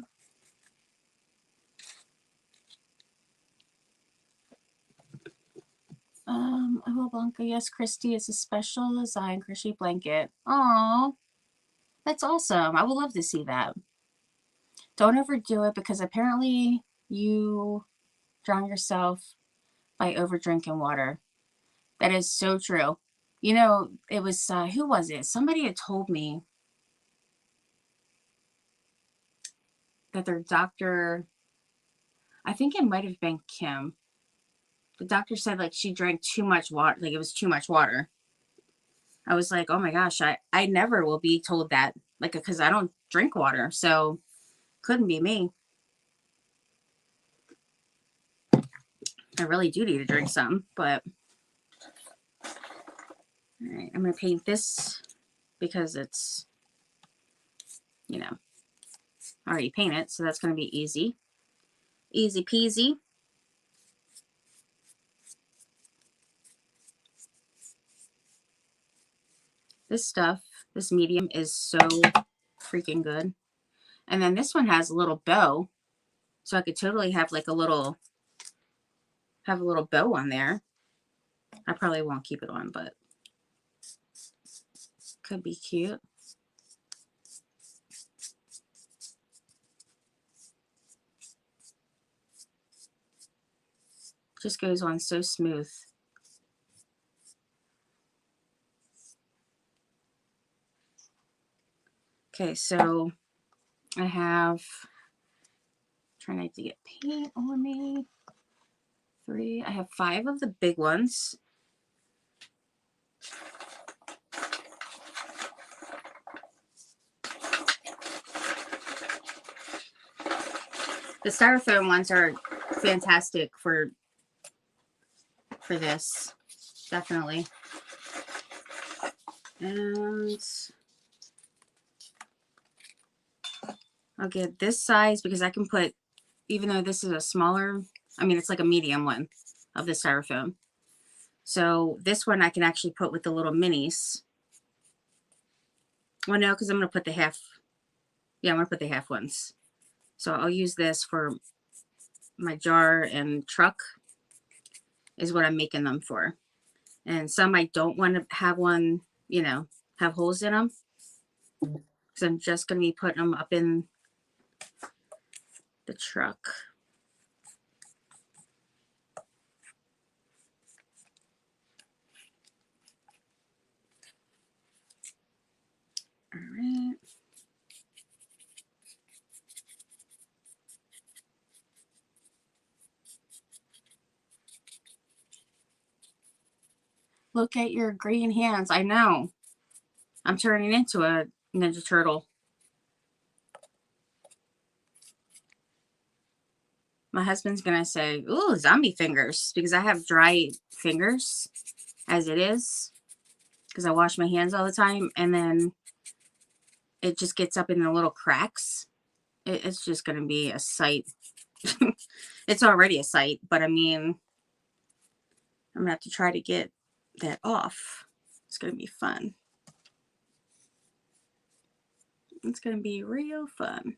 A: Oh, Blanca, yes, Christy, it's a special design crochet blanket. Aww, that's awesome. I would love to see that. Don't overdo it because apparently you drown yourself by over drinking water. That is so true. You know, it was, who was it? Somebody had told me that their doctor, I think it might have been Kim. The doctor said like she drank too much water, like it was too much water. I was like, oh my gosh, I never will be told that, like, because I don't drink water, so couldn't be me. I really do need to drink some, but all right, I'm gonna paint this because it's, you know, I already painted, so that's gonna be easy, easy peasy. This stuff, this medium is so freaking good. And then this one has a little bow, so I could totally have like a little bow on there. I probably won't keep it on, but could be cute. Just goes on so smooth. Okay, so I have, trying not to get paint on me. 3, I have 5 of the big ones. The styrofoam ones are fantastic for this, definitely. And I'll get this size because I can put, even though this is a smaller, I mean, it's like a medium one of the styrofoam. So this one I can actually put with the little minis. Well, no, because I'm going to put the half. Yeah, I'm going to put the half ones. So I'll use this for my jar and truck is what I'm making them for. And some I don't want to have one, you know, have holes in them. So I'm just going to be putting them up in the truck. All right. Look at your green hands. I know. I'm turning into a Ninja Turtle. My husband's going to say, ooh, zombie fingers, because I have dry fingers as it is, because I wash my hands all the time, and then it just gets up in the little cracks. It's just going to be a sight. It's already a sight, but I mean, I'm going to have to try to get that off. It's going to be fun. It's going to be real fun.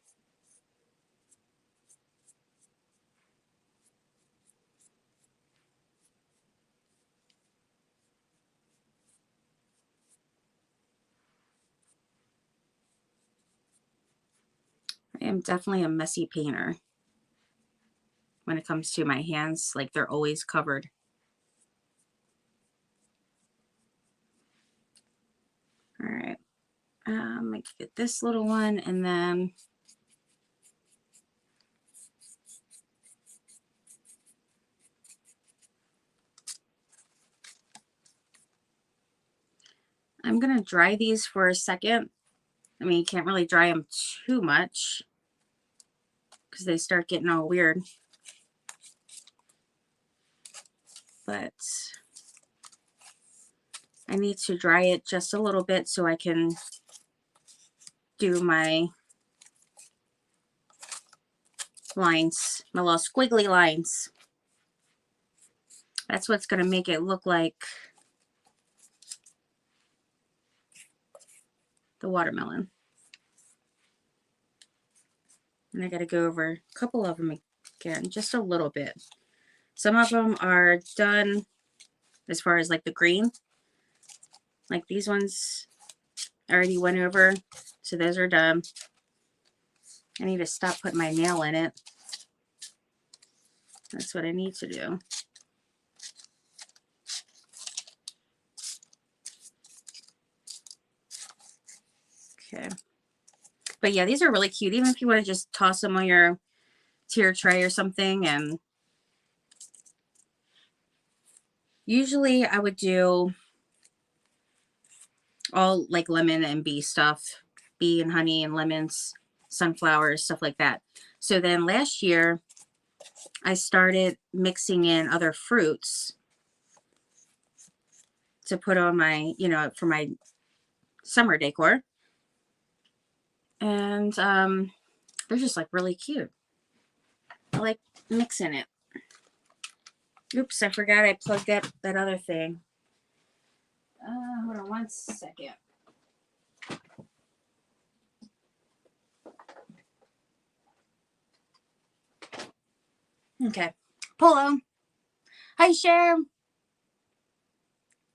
A: I am definitely a messy painter when it comes to my hands. Like, they're always covered. All right. I get this little one, and then I'm going to dry these for a second. I mean, you can't really dry them too much because they start getting all weird. But I need to dry it just a little bit so I can do my lines, my little squiggly lines. That's what's going to make it look like the watermelon. And I got to go over a couple of them again, just a little bit. Some of them are done as far as like the green. Like these ones I already went over, so those are done. I need to stop putting my nail in it. That's what I need to do. Okay. But yeah, these are really cute. Even if you want to just toss them on your tier tray or something. And usually I would do all like lemon and bee stuff. Bee and honey and lemons, sunflowers, stuff like that. So then last year I started mixing in other fruits to put on my, you know, for my summer decor. And they're just like really cute. I like mixing it. Oops, I forgot I plugged up that other thing. Hold on one second. Okay. Polo. Hi, Cher.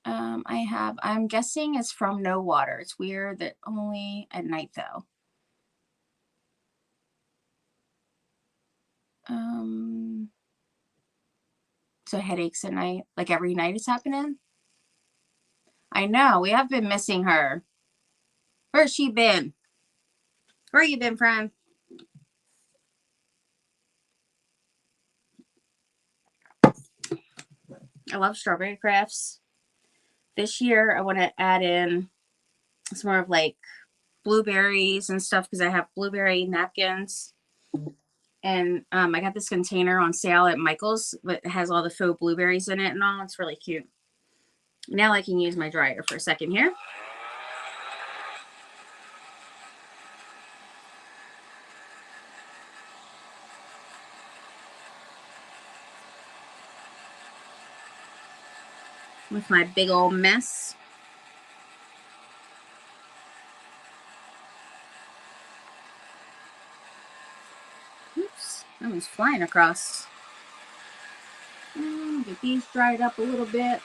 A: I'm guessing it's from No Water. It's weird that only at night though. So headaches at night, like every night is happening. I know, we have been missing her. Where's she been? Where you been, friend? I love strawberry crafts. This year, I want to add in some more of like blueberries and stuff because I have blueberry napkins. And I got this container on sale at Michael's, but it has all the faux blueberries in it and all. It's really cute. Now I can use my dryer for a second here. With my big old mess. Oops, that one's flying across. Get these dried up a little bit.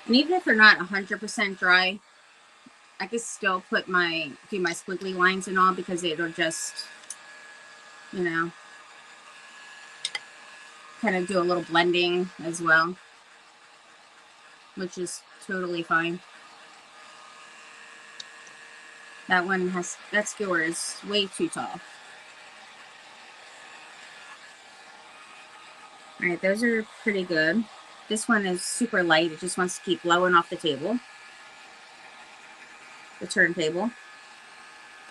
A: And even if they're not 100% dry, I could still do my squiggly lines and all because it'll just, you know, kind of do a little blending as well, which is totally fine. That skewer is way too tall. All right, those are pretty good. This one is super light. It just wants to keep blowing off the table, the turntable.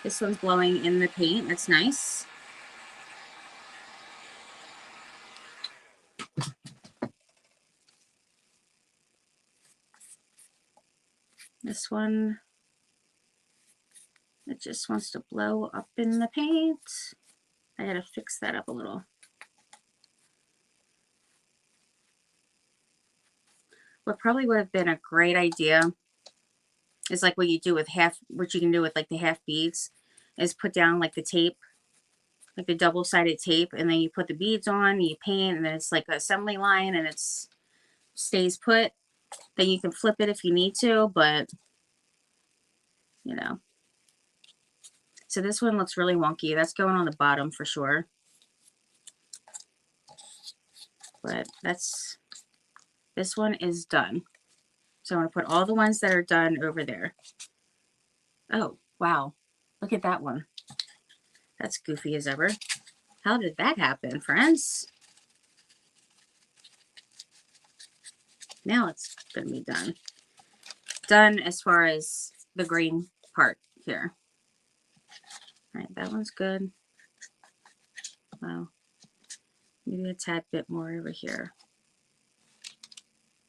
A: This one's blowing in the paint. That's nice. This one, it just wants to blow up in the paint. I gotta fix that up a little. What probably would have been a great idea is like what you do with what you can do with like the half beads is put down like the tape, like the double-sided tape, and then you put the beads on, and you paint, and then it's like an assembly line, and it stays put. Then you can flip it if you need to, but you know. So this one looks really wonky. That's going on the bottom for sure. But that's This one is done. So I'm going to put all the ones that are done over there. Oh, wow. Look at that one. That's goofy as ever. How did that happen, friends? Now it's going to be done. Done as far as the green part here. All right, that one's good. Wow. Maybe a tad bit more over here.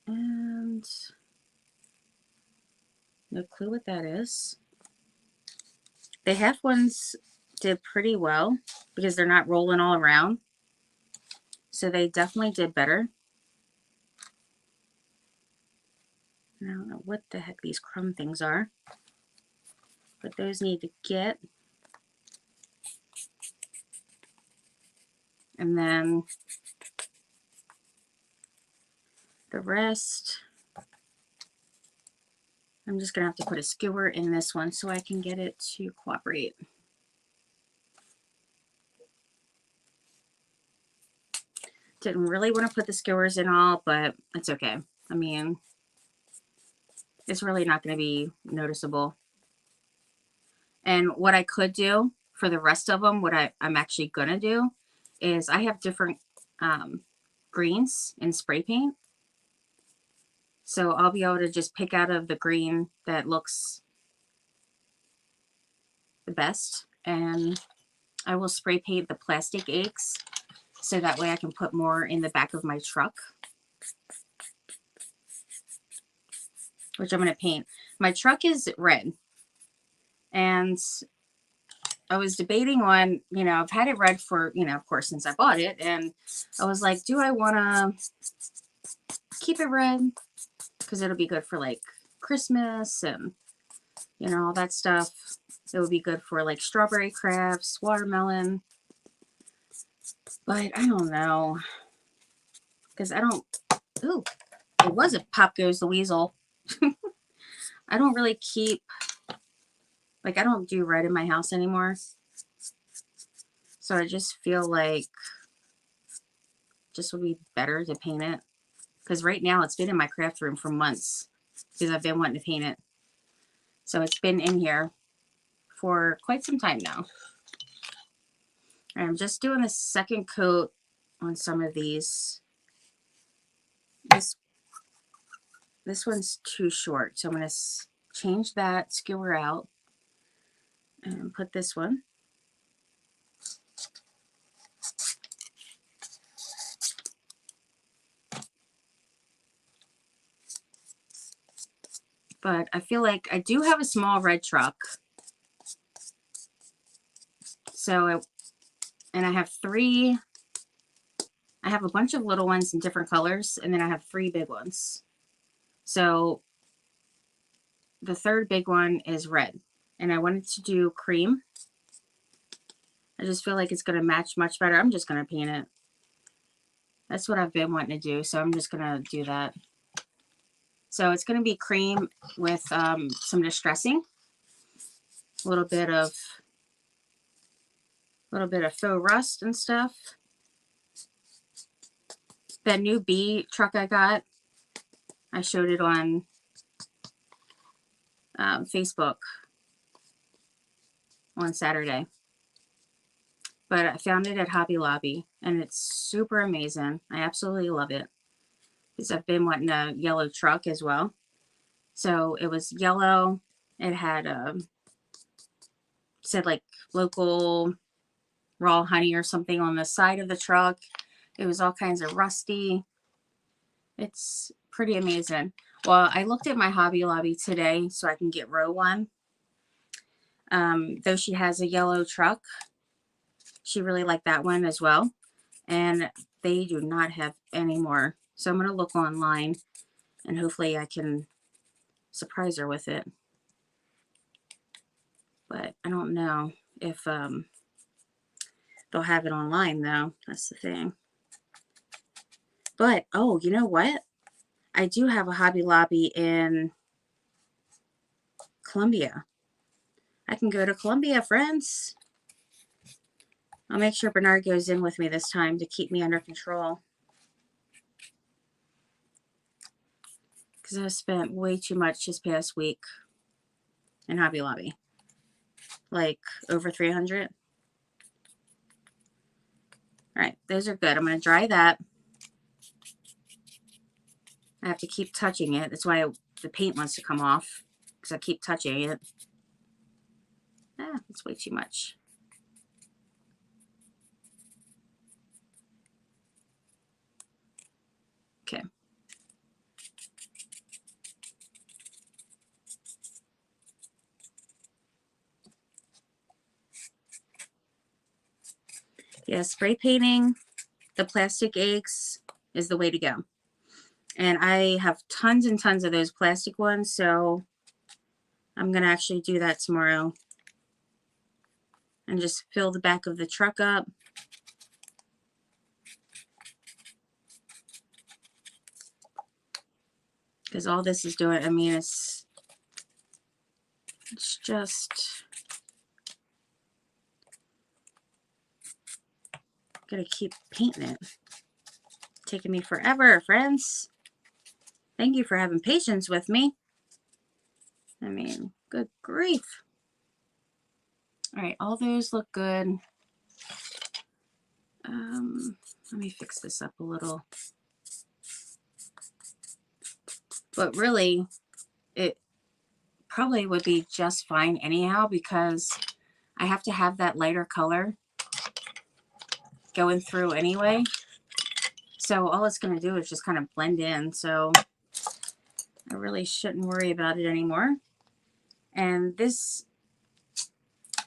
A: And no clue what that is. The half ones did pretty well because they're not rolling all around. So they definitely did better. I don't know what the heck these crumb things are, but those need to get. And then the rest, I'm just going to have to put a skewer in this one so I can get it to cooperate. Didn't really want to put the skewers in all, but it's okay. I mean, it's really not going to be noticeable. And what I could do for the rest of them, what I'm actually going to do is I have different greens in spray paint. So I'll be able to just pick out of the green that looks the best. And I will spray paint the plastic eggs so that way I can put more in the back of my truck, which I'm going to paint. My truck is red. And I was debating on, you know, I've had it red for, you know, of course, since I bought it. And I was like, do I want to keep it red? Because it'll be good for like Christmas and, you know, all that stuff. It would be good for like strawberry crafts, watermelon. But I don't know. Because I don't, ooh, it was a Pop Goes the Weasel. I don't really keep, like I don't do red in my house anymore. So I just feel like just would be better to paint it. Because right now it's been in my craft room for months because I've been wanting to paint it. So it's been in here for quite some time now. I'm just doing a second coat on some of these. This one's too short, so I'm going to change that, skewer out, and put this one. But I feel like I do have a small red truck. So, and I have a bunch of little ones in different colors, and then I have 3 big ones. So the third big one is red, and I wanted to do cream. I just feel like it's going to match much better. I'm just going to paint it. That's what I've been wanting to do, so I'm just going to do that. So it's going to be cream with some distressing, a little bit of faux rust and stuff. That new bee truck I got, I showed it on Facebook on Saturday. But I found it at Hobby Lobby, and it's super amazing. I absolutely love it. Because I've been wanting a yellow truck as well. So it was yellow. It had said like local raw honey or something on the side of the truck. It was all kinds of rusty. It's pretty amazing. Well, I looked at my Hobby Lobby today so I can get row 1. Though she has a yellow truck, she really liked that one as well. And they do not have any more. So I'm going to look online and hopefully I can surprise her with it. But I don't know if they'll have it online though. That's the thing. But, oh, you know what? I do have a Hobby Lobby in Columbia. I can go to Columbia, friends. I'll make sure Bernard goes in with me this time to keep me under control. because I spent way too much this past week in Hobby Lobby. Like over 300. All right, those are good. I'm going to dry that. I have to keep touching it. That's why the paint wants to come off, because I keep touching it. Ah, it's way too much. Okay. Yeah, spray painting the plastic eggs is the way to go. And I have tons and tons of those plastic ones, so I'm going to actually do that tomorrow. And just fill the back of the truck up. Because all this is doing, I mean, it's just gotta keep painting it. Taking me forever, friends. Thank you for having patience with me. I mean, good grief. All right, all those look good. Let me fix this up a little. But really, it probably would be just fine anyhow, because I have to have that lighter color going through anyway. So all it's going to do is just kind of blend in. So I really shouldn't worry about it anymore. And this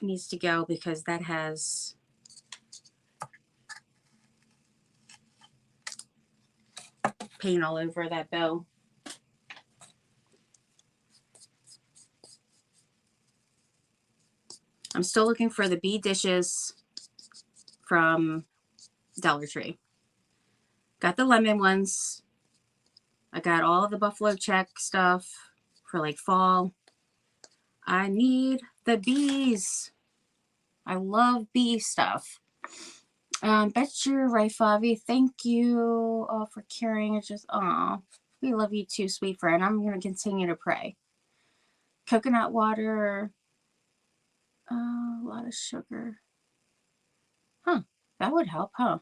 A: needs to go because that has paint all over that bow. I'm still looking for the bead dishes from Dollar Tree. Got the lemon ones. I got all of the buffalo check stuff for like fall. I need the bees. I love bee stuff. Bet you're right, Favi. Thank you for caring. It's just, aw, we love you too, sweet friend. I'm going to continue to pray. Coconut water. A lot of sugar. Huh. That would help, huh?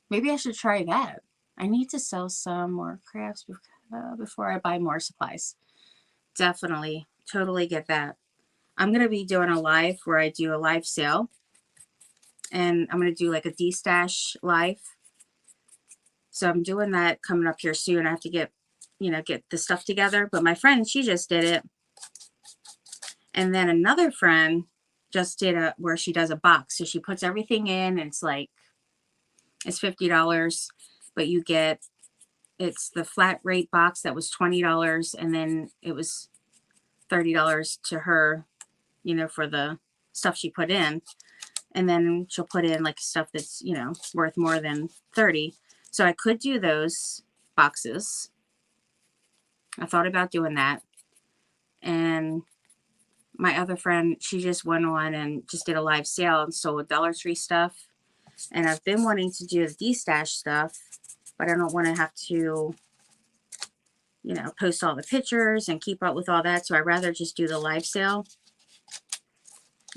A: Maybe I should try that. I need to sell some more crafts before I buy more supplies. Definitely. Totally get that. I'm going to be doing a live where I do a live sale. And I'm going to do like a D-stash live. So I'm doing that coming up here soon. I have to get the stuff together. But my friend, she just did it. And then another friend just did where she does a box. So she puts everything in, and it's $50. But you get, it's the flat rate box that was $20. And then it was $30 to her, for the stuff she put in. And then she'll put in like stuff that's, worth more than 30. So I could do those boxes. I thought about doing that. And my other friend, she just went on and just did a live sale and sold Dollar Tree stuff. And I've been wanting to do the D-stash stuff, but I don't want to have to, post all the pictures and keep up with all that. So I'd rather just do the live sale.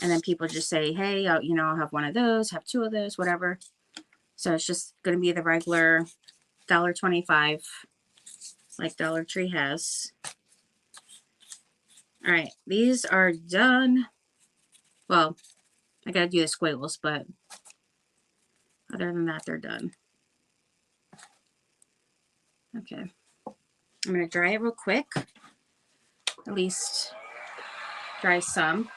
A: And then people just say, hey, I'll have one of those, have two of those, whatever. So it's just going to be the regular $1.25 like Dollar Tree has. All right, these are done. Well, I got to do the squiggles, but other than that, they're done. Okay. I'm going to dry it real quick. At least dry some.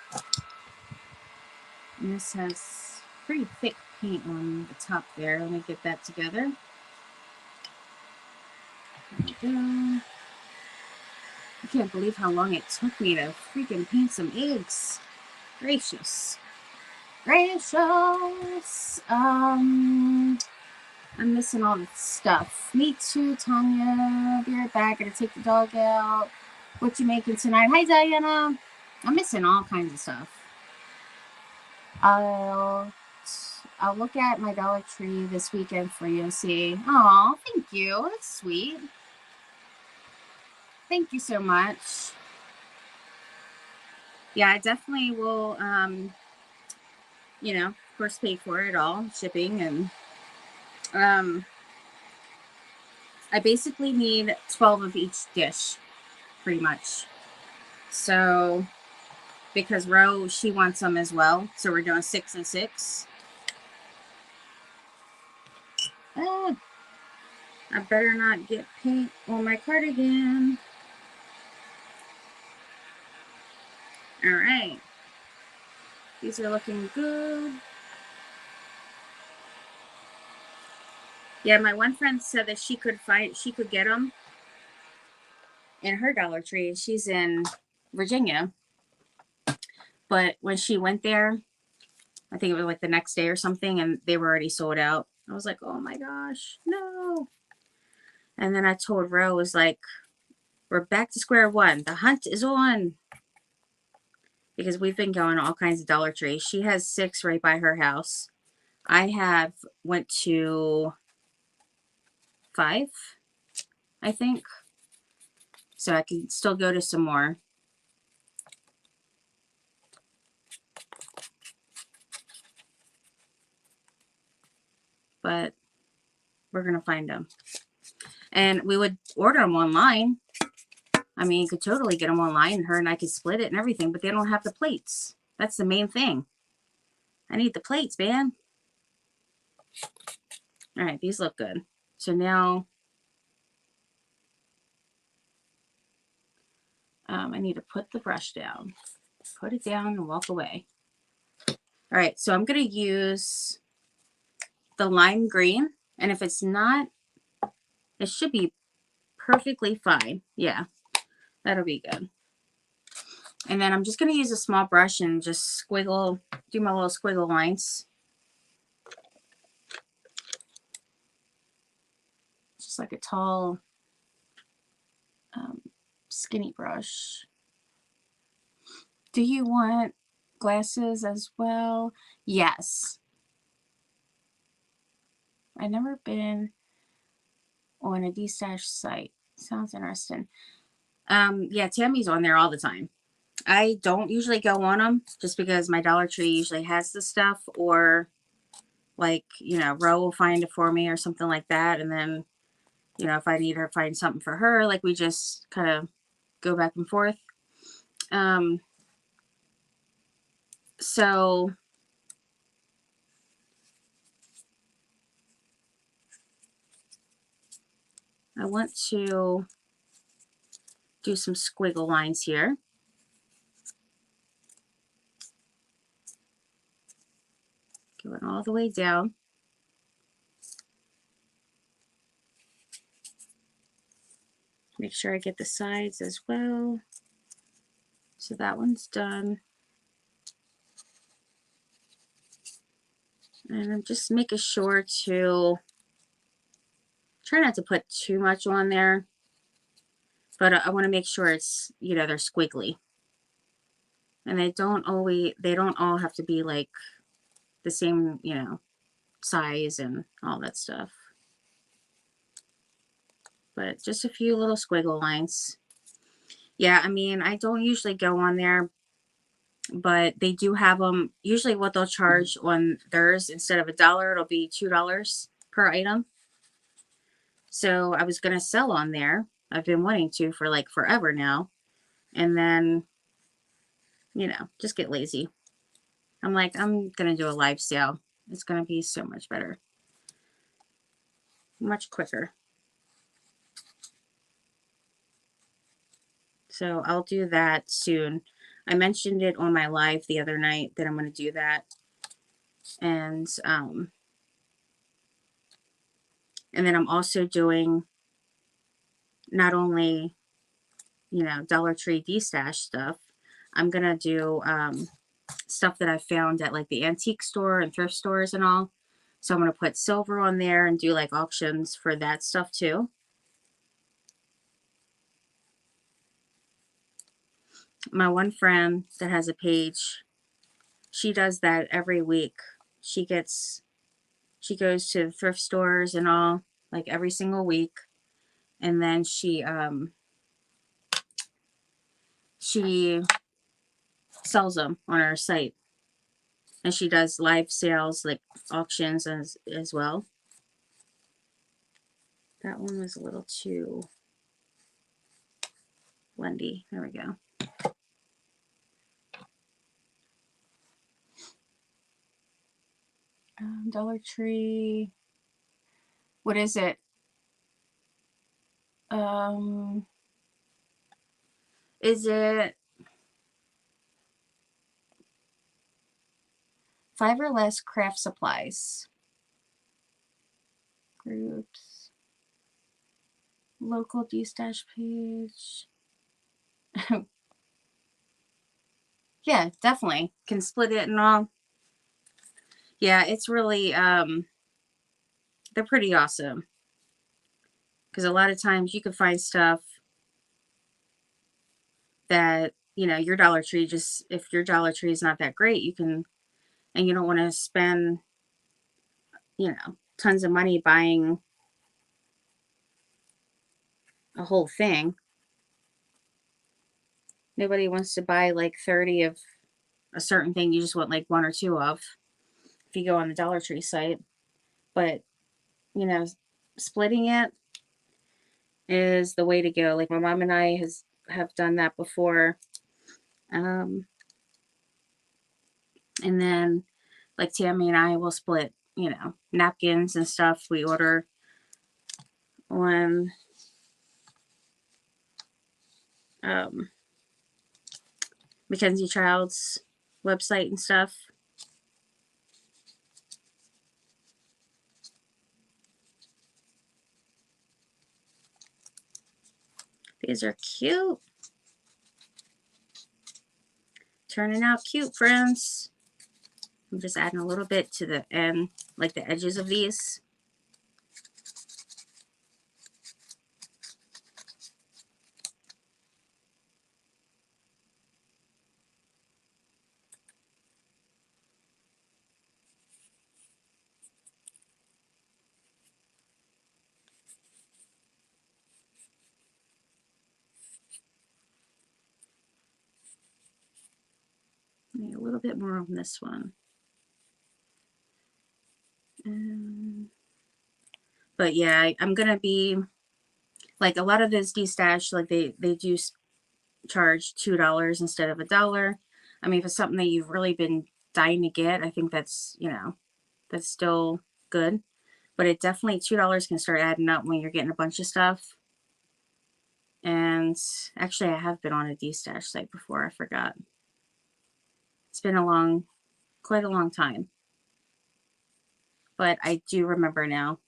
A: And this has pretty thick paint on the top there. Let me get that together. There we go. I can't believe how long it took me to freaking paint some eggs. Gracious. Gracious. I'm missing all the stuff. Me too, Tanya. Be right back. Gonna take the dog out. What you making tonight? Hi, Diana. I'm missing all kinds of stuff. I'll look at my Dollar Tree this weekend for you and see. Oh, thank you. That's sweet. Thank you so much. Yeah, I definitely will, you know, of course, pay for it all, shipping, and I basically need 12 of each dish, pretty much. So, because Ro, she wants some as well, so we're doing 6 and 6. Oh, I better not get paint on my cardigan. All right. These are looking good. Yeah, my one friend said that she could get them in her Dollar Tree. She's in Virginia. But when she went there, I think it was like the next day or something, and they were already sold out. I was like, oh my gosh, no. And then I told Ro, was like, we're back to square one. The hunt is on. Because we've been going to all kinds of Dollar Trees. She has 6 right by her house. I have went to 5, I think. So I can still go to some more. But we're going to find them. And we would order them online. I mean, you could totally get them online. Her and I could split it and everything. But they don't have the plates. That's the main thing. I need the plates, man. All right, these look good. So now I need to put the brush down. Put it down and walk away. All right, so I'm going to use the lime green. And if it's not, it should be perfectly fine. Yeah, that'll be good. And then I'm just going to use a small brush and just squiggle, do my little squiggle lines. Just like a tall, skinny brush. Do you want glasses as well? Yes. I've never been on a D-Stash site. Sounds interesting. Yeah, Tammy's on there all the time. I don't usually go on them just because my Dollar Tree usually has the stuff, or like, you know, Ro will find it for me or something like that. And then, you know, if I need her to find something for her, like we just kind of go back and forth. So I want to do some squiggle lines here. Going all the way down. Make sure I get the sides as well. So that one's done. And I'm just making sure to try not to put too much on there. But I want to make sure it's, you know, they're squiggly. And they don't all have to be like the same, you know, size and all that stuff. But just a few little squiggle lines. Yeah, I mean, I don't usually go on there, but they do have them. Usually what they'll charge on theirs, instead of $1, it'll be $2 per item. So I was going to sell on there. I've been wanting to for like forever now. And then, you know, just get lazy. I'm like, I'm going to do a live sale. It's going to be so much better. Much quicker. So I'll do that soon. I mentioned it on my live the other night that I'm going to do that. And then I'm also doing not only, you know, Dollar Tree D-Stash stuff. I'm going to do stuff that I found at like the antique store and thrift stores and all. So I'm going to put silver on there and do like auctions for that stuff too. My one friend that has a page, she does that every week. She goes to thrift stores and all, like every single week. And then she she sells them on her site. And she does live sales, like auctions as well. That one was a little too blendy. There we go. Dollar Tree. What is it? Is it 5 or less craft supplies? Groups. Local D-stash page. Yeah, definitely. Can split it and all. Yeah, it's really, they're pretty awesome. Because a lot of times you can find stuff that, you know, your Dollar Tree just, if your Dollar Tree is not that great, you can, and you don't want to spend, you know, tons of money buying a whole thing. Nobody wants to buy like 30 of a certain thing. You just want like 1 or 2 of if you go on the Dollar Tree site. But, you know, splitting it is the way to go. Like my mom and I have done that before. And then like Tammy and I will split, you know, napkins and stuff we order on Mackenzie Child's website and stuff. These are cute. Turning out cute, friends. I'm just adding a little bit to the end, like the edges of these. Maybe a little bit more on this one. But yeah, I'm going to be, like a lot of this D-stash, like they do charge $2 instead of $1. I mean, if it's something that you've really been dying to get, I think that's, you know, that's still good. But it definitely, $2 can start adding up when you're getting a bunch of stuff. And actually, I have been on a D-stash site before. I forgot. It's been quite a long time. But I do remember now.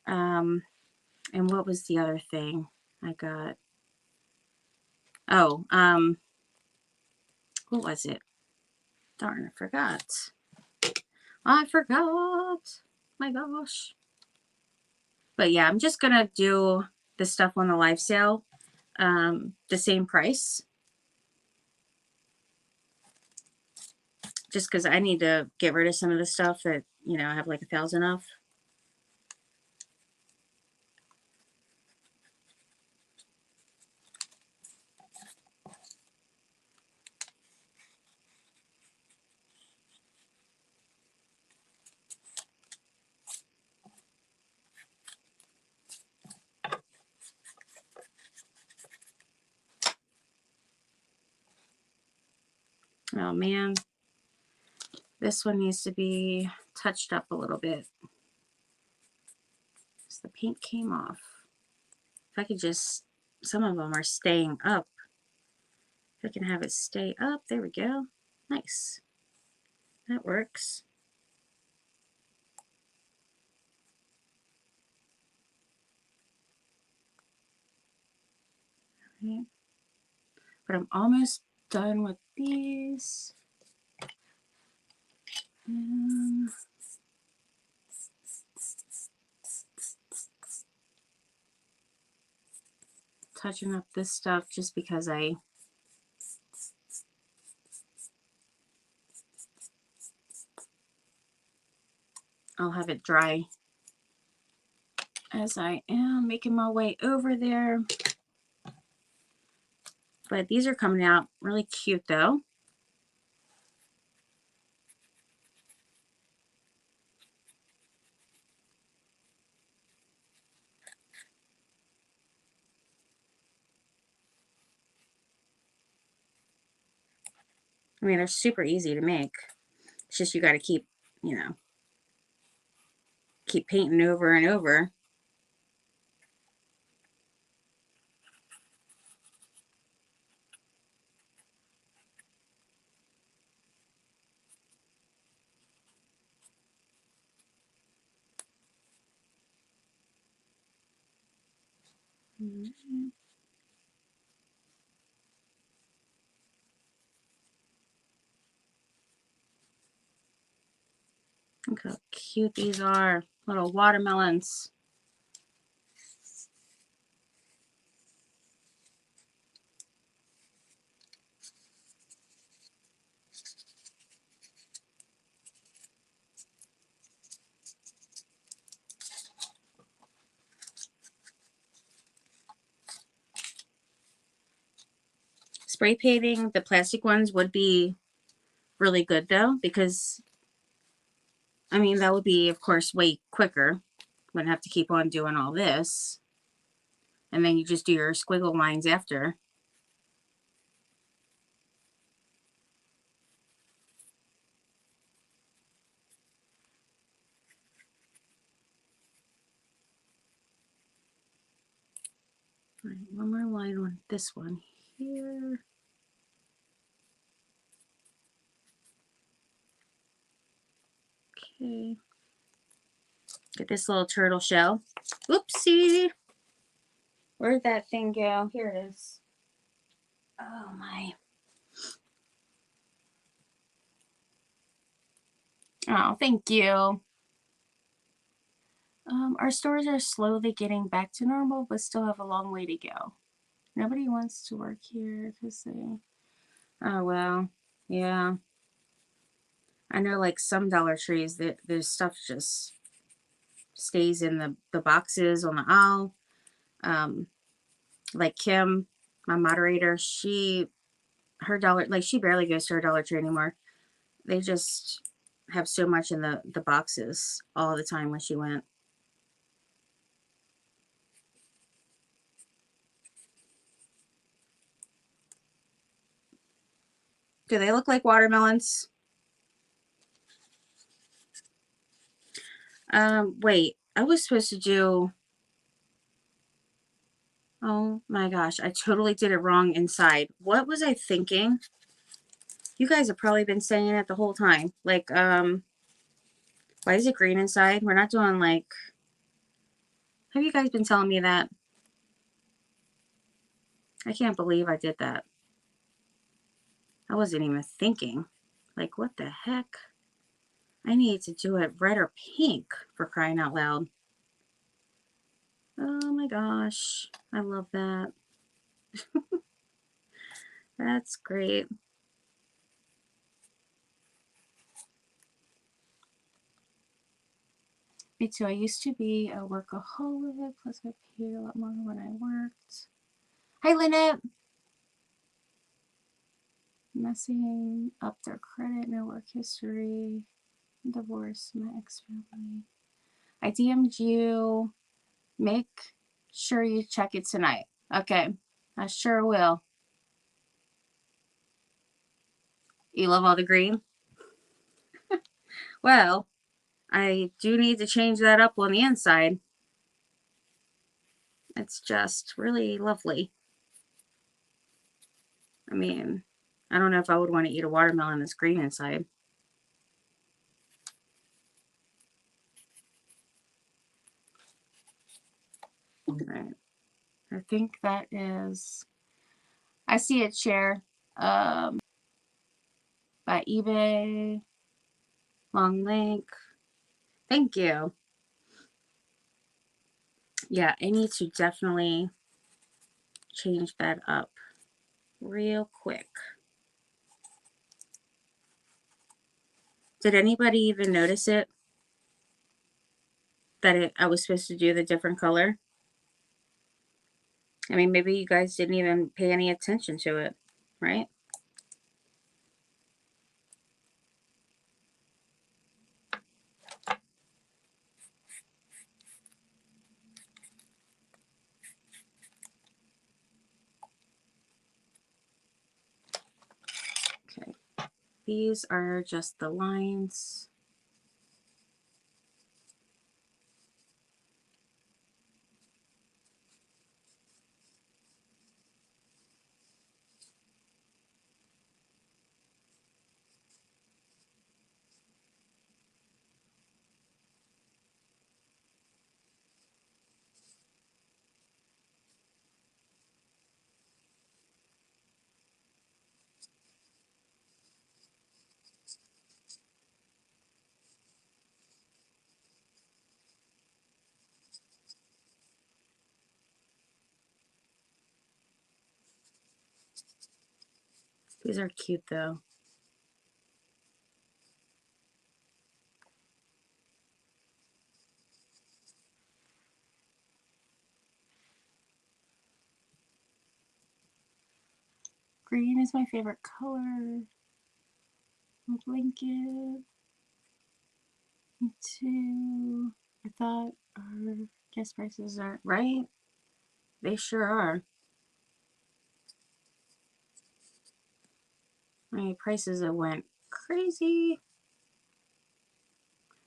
A: And what was the other thing I got? Oh, what was it? Darn, I forgot. I forgot. My gosh. But yeah, I'm just going to do the stuff on the live sale. The same price. Just because I need to get rid of some of the stuff that, you know, I have like 1,000 of. Oh man, this one needs to be touched up a little bit. So the paint came off. If I could just, some of them are staying up. If I can have it stay up, there we go. Nice. That works. Okay. But I'm almost done with these. Touching up this stuff just because I'll have it dry as I am making my way over there. But these are coming out really cute though. I mean, they're super easy to make. It's just you got to keep, you know, keep painting over and over. Look how cute these are. Little watermelons. Spray painting the plastic ones would be really good though, because I mean, that would be, of course, way quicker. Wouldn't have to keep on doing all this. And then you just do your squiggle lines after. All right, one more line on this one here. Okay. Get this little turtle shell. Oopsie. Where'd that thing go? Here it is. Oh my. Oh, thank you. Our stores are slowly getting back to normal, but still have a long way to go. Nobody wants to work here because they... Oh, well. Yeah. I know, like, some Dollar Trees, that there's stuff just stays in the boxes on the aisle. Like Kim, my moderator, her dollar, like, she barely goes to her Dollar Tree anymore. They just have so much in the boxes all the time when she went. Do they look like watermelons? Wait, I was supposed to do... Oh my gosh, I totally did it wrong inside. What was I thinking? You guys have probably been saying it the whole time. Like, why is it green inside? We're not doing, like... Have you guys been telling me that? I can't believe I did that. I wasn't even thinking. Like, what the heck? I need to do it red or pink, for crying out loud. Oh my gosh. I love that. That's great. Me too. I used to be a workaholic, plus I paid a lot more when I worked. Hi, Lynette. Messing up their credit, no work history, divorce, my ex-family. I DM'd you. Make sure you check it tonight. Okay, I sure will. You love all the green? Well, I do need to change that up on the inside. It's just really lovely. I mean, I don't know if I would want to eat a watermelon that's green inside. All right. I think that is... I see a chair by eBay. Long link. Thank you. Yeah, I need to definitely change that up real quick. Did anybody even notice it? That I was supposed to do the different color? I mean, maybe you guys didn't even pay any attention to it, right? Okay. These are just the lines. These are cute though. Green is my favorite color. Blanket. Me too. I thought our guest prices are right. They sure are. My prices have went crazy.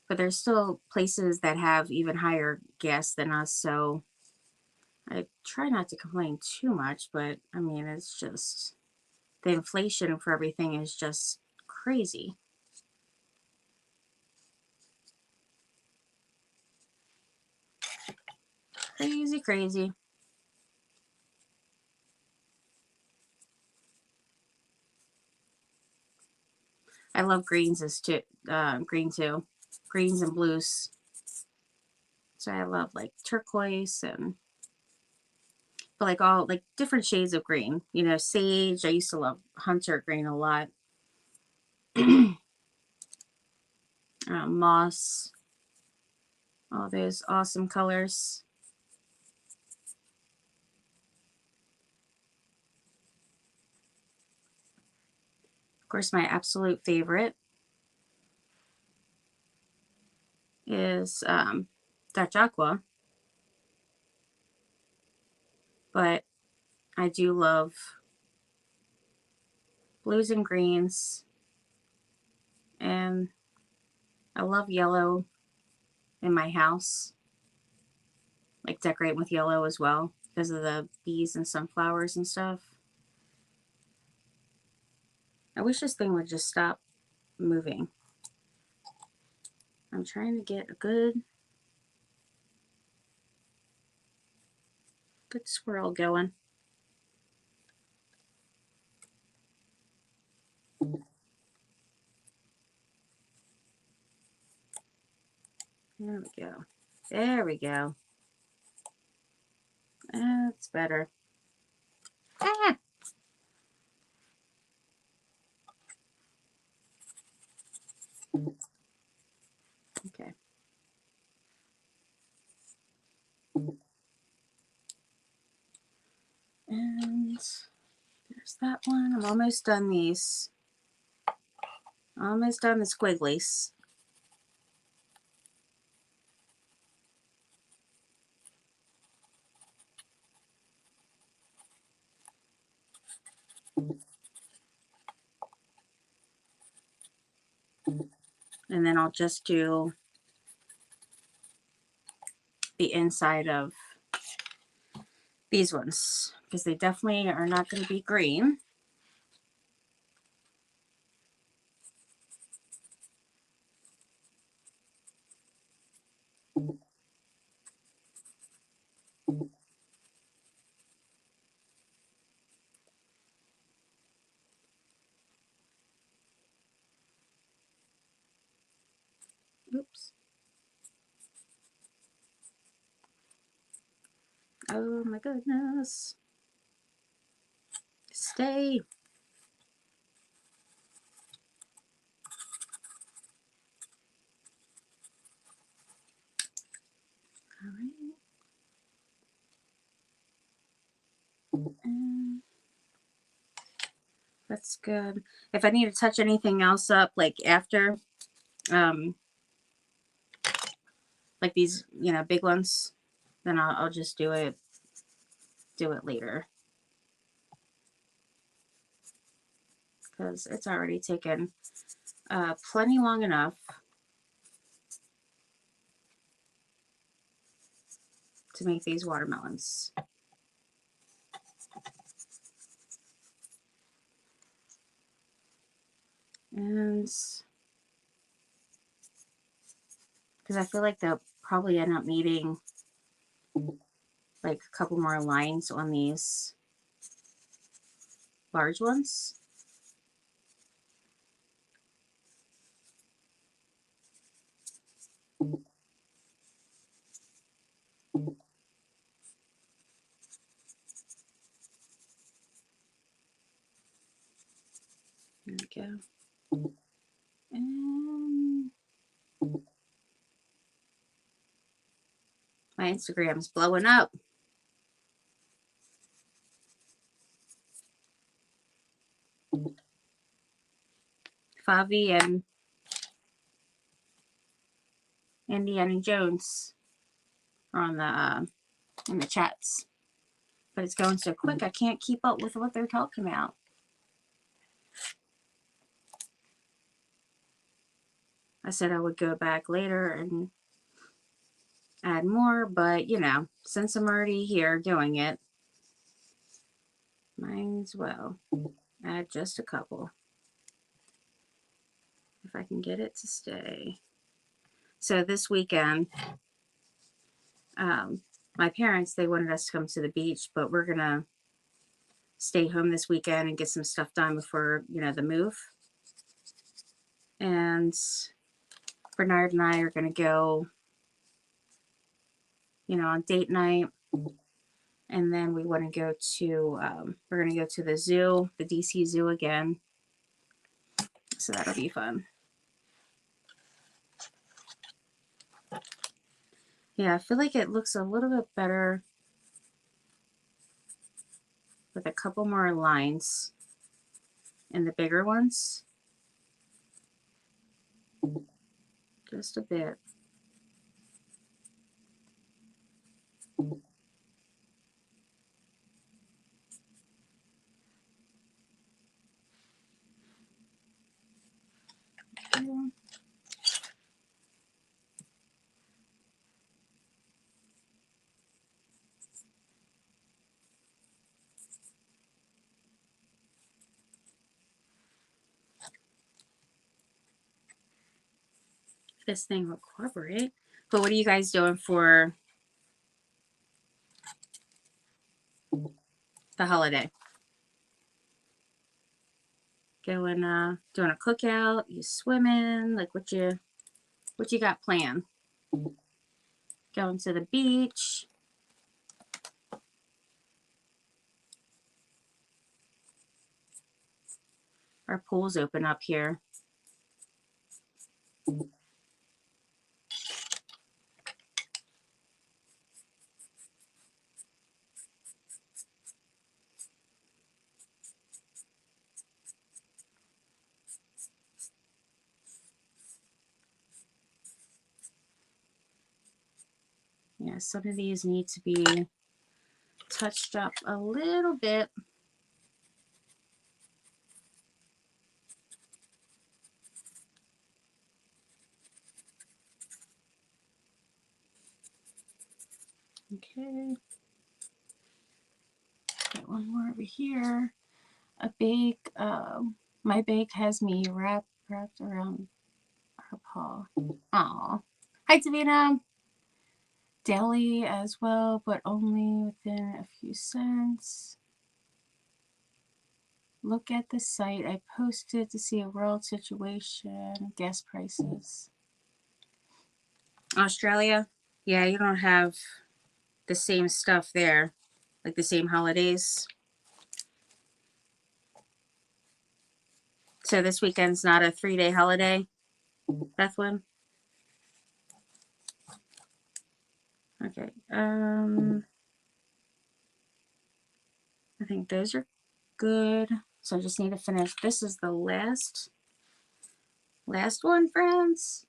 A: But there's still places that have even higher gas than us, so I try not to complain too much, but I mean, it's just the inflation for everything is just crazy. Crazy, crazy. I love greens as too, green too. Greens and blues. So I love like turquoise and but like all like different shades of green. You know, sage. I used to love hunter green a lot. Moss. All those awesome colors. Of course, my absolute favorite is Dutch Aqua, but I do love blues and greens, and I love yellow in my house, like decorate with yellow as well because of the bees and sunflowers and stuff. I wish this thing would just stop moving. I'm trying to get a good swirl going. There we go. There we go. That's better. Ah! Okay. And there's that one. I'm almost done these. Almost done the squigglies. And then I'll just do the inside of these ones because they definitely are not going to be green. Oops. Oh my goodness. Stay. All right. And that's good. If I need to touch anything else up, like after, like these, you know, big ones, then I'll just do it later. Because it's already taken plenty long enough to make these watermelons. And because I feel like they'll probably end up needing like a couple more lines on these large ones. There we go. And my Instagram's blowing up. Favi and Indiana Jones are on the in the chats, but it's going so quick I can't keep up with what they're talking about. I said I would go back later and add more, but you know, since I'm already here doing it, might as well add just a couple if I can get it to stay. So this weekend, my parents, they wanted us to come to the beach, but we're gonna stay home this weekend and get some stuff done before, you know, the move. And Bernard and I are gonna go, you know, on date night. And then we want to go to, we're going to go to the zoo, the DC Zoo again. So that'll be fun. Yeah, I feel like it looks a little bit better with a couple more lines in the bigger ones. Just a bit. Okay. This thing will cooperate. But what are you guys doing for the holiday? Going doing a cookout, you swimming, like what you got planned? Going to the beach. Our pool's open up here. Yeah, some of these need to be touched up a little bit. Okay. Got one more over here. A bake. My bake has me wrapped around her paw. Aw. Hi, Davina. Deli as well, but only within a few cents. Look at the site I posted to see a world situation, gas prices. Australia? Yeah, you don't have the same stuff there, like the same holidays. So this weekend's not a 3-day holiday, Bethlehem? Okay. I think those are good. So I just need to finish. This is the last one, friends.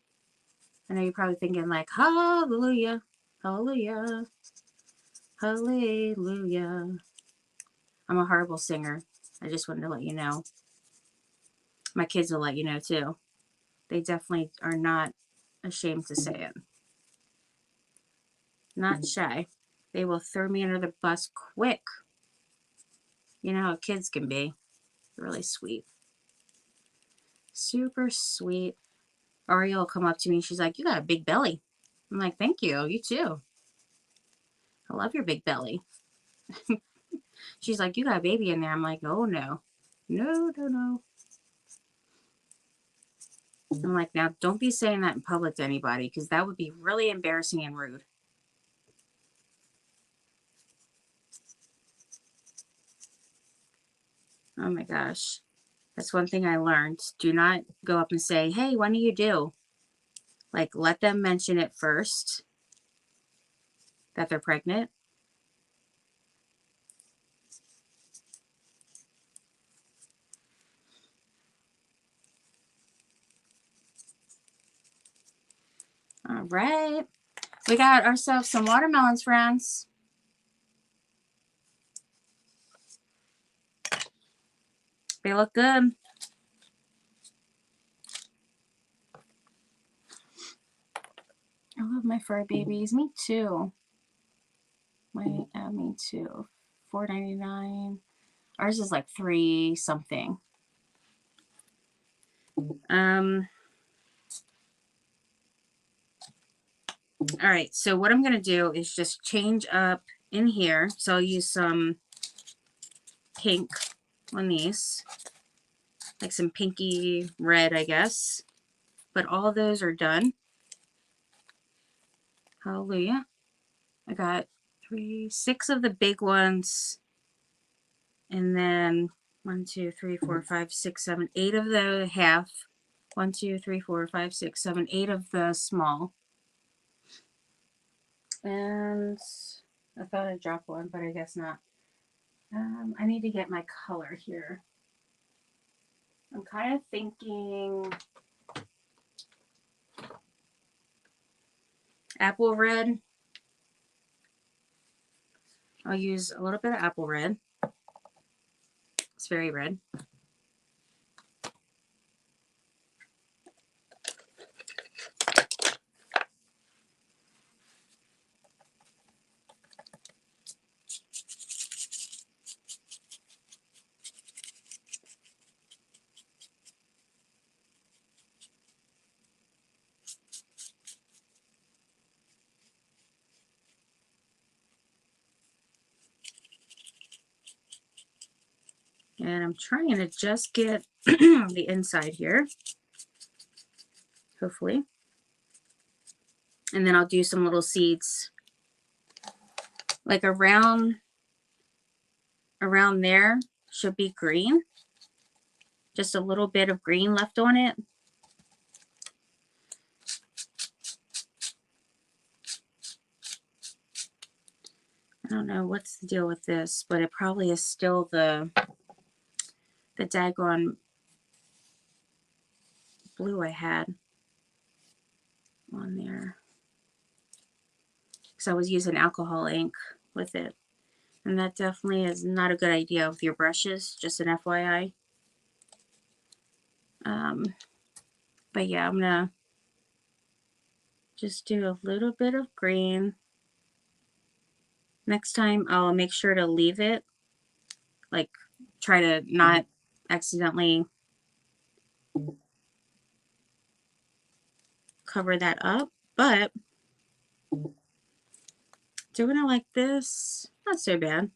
A: I know you're probably thinking like, hallelujah, hallelujah, hallelujah. I'm a horrible singer. I just wanted to let you know. My kids will let you know too. They definitely are not ashamed to say it. Not shy. They will throw me under the bus quick. You know how kids can be. Really sweet. Super sweet. Ariel will come up to me and she's like, you got a big belly. I'm like, thank you. You too. I love your big belly. She's like, you got a baby in there. I'm like, oh no. No, no, no. I'm like, now don't be saying that in public to anybody because that would be really embarrassing and rude. Oh my gosh. That's one thing I learned. Do not go up and say, hey, when do you do? Like, let them mention it first that they're pregnant. All right. We got ourselves some watermelons, friends. They look good. I love my fur babies. Me too. Me too. $4.99. Ours is like $3 something. All right, so what I'm going to do is just change up in here. So I'll use some pink on these, like some pinky red, I guess. But all those are done. Hallelujah. I got 6 of the big ones. And then 1, 2, 3, 4, 5, 6, 7, 8 of the half. 1, 2, 3, 4, 5, 6, 7, 8 of the small. And I thought I dropped one, but I guess not. I need to get my color here. I'm kind of thinking apple red. I'll use a little bit of apple red. It's very red. And I'm trying to just get the inside here, hopefully. And then I'll do some little seeds. Like around there should be green. Just a little bit of green left on it. I don't know what's the deal with this, but it probably is still the daggone blue I had on there. Because I was using alcohol ink with it. And that definitely is not a good idea with your brushes, just an FYI. But yeah, I'm going to just do a little bit of green. Next time, I'll make sure to leave it. Like, try to not accidentally cover that up. But doing it like this, not so bad.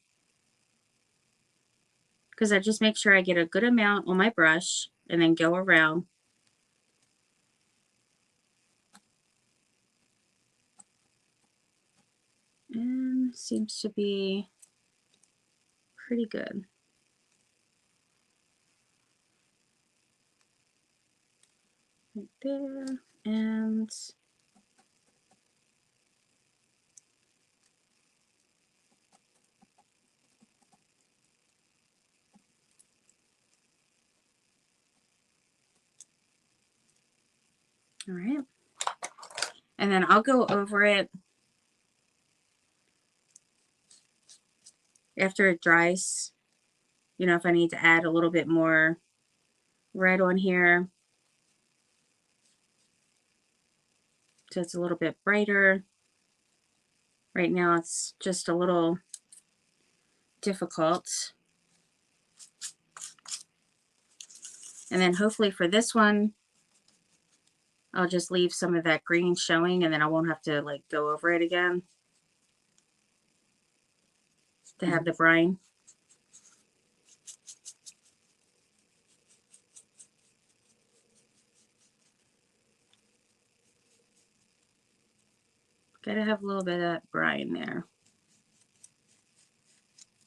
A: Because I just make sure I get a good amount on my brush and then go around. And seems to be pretty good. Right there. And All right. And then I'll go over it after it dries. You know, if I need to add a little bit more red on here, so it's a little bit brighter. Right now it's just a little difficult. And then hopefully for this one, I'll just leave some of that green showing, and then I won't have to like go over it again to have the brine. Gotta have a little bit of that brine there.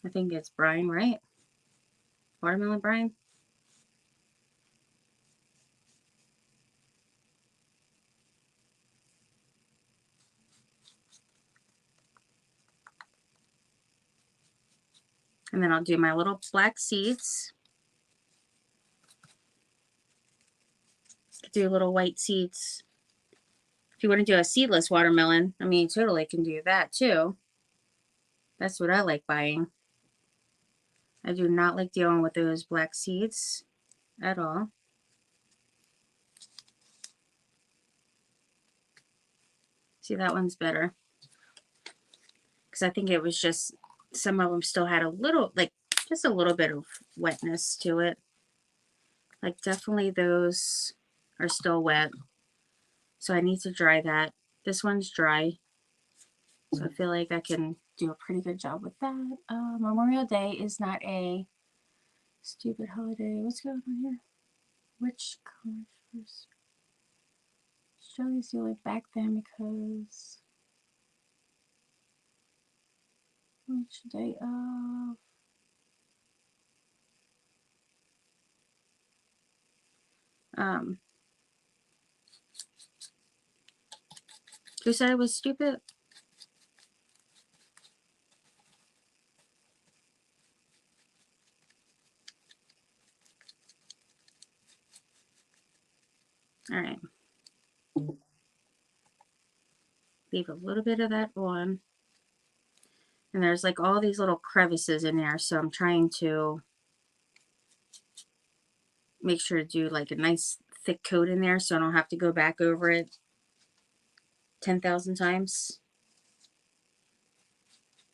A: I think it's brine, right? Watermelon brine. And then I'll do my little black seeds. Do little white seeds. If you want to do a seedless watermelon, I mean, you totally can do that too. That's what I like buying. I do not like dealing with those black seeds at all. See, that one's better. Because I think it was just, some of them still had a little, like, just a little bit of wetness to it. Like, definitely those are still wet. So I need to dry that. This one's dry. So I feel like I can do a pretty good job with that. Memorial Day is not a stupid holiday. What's going on here? Which color first? Australia's the only back then because which day of? Who said I was stupid? All right. Leave a little bit of that on. And there's like all these little crevices in there, so I'm trying to make sure to do like a nice thick coat in there so I don't have to go back over it 10,000 times.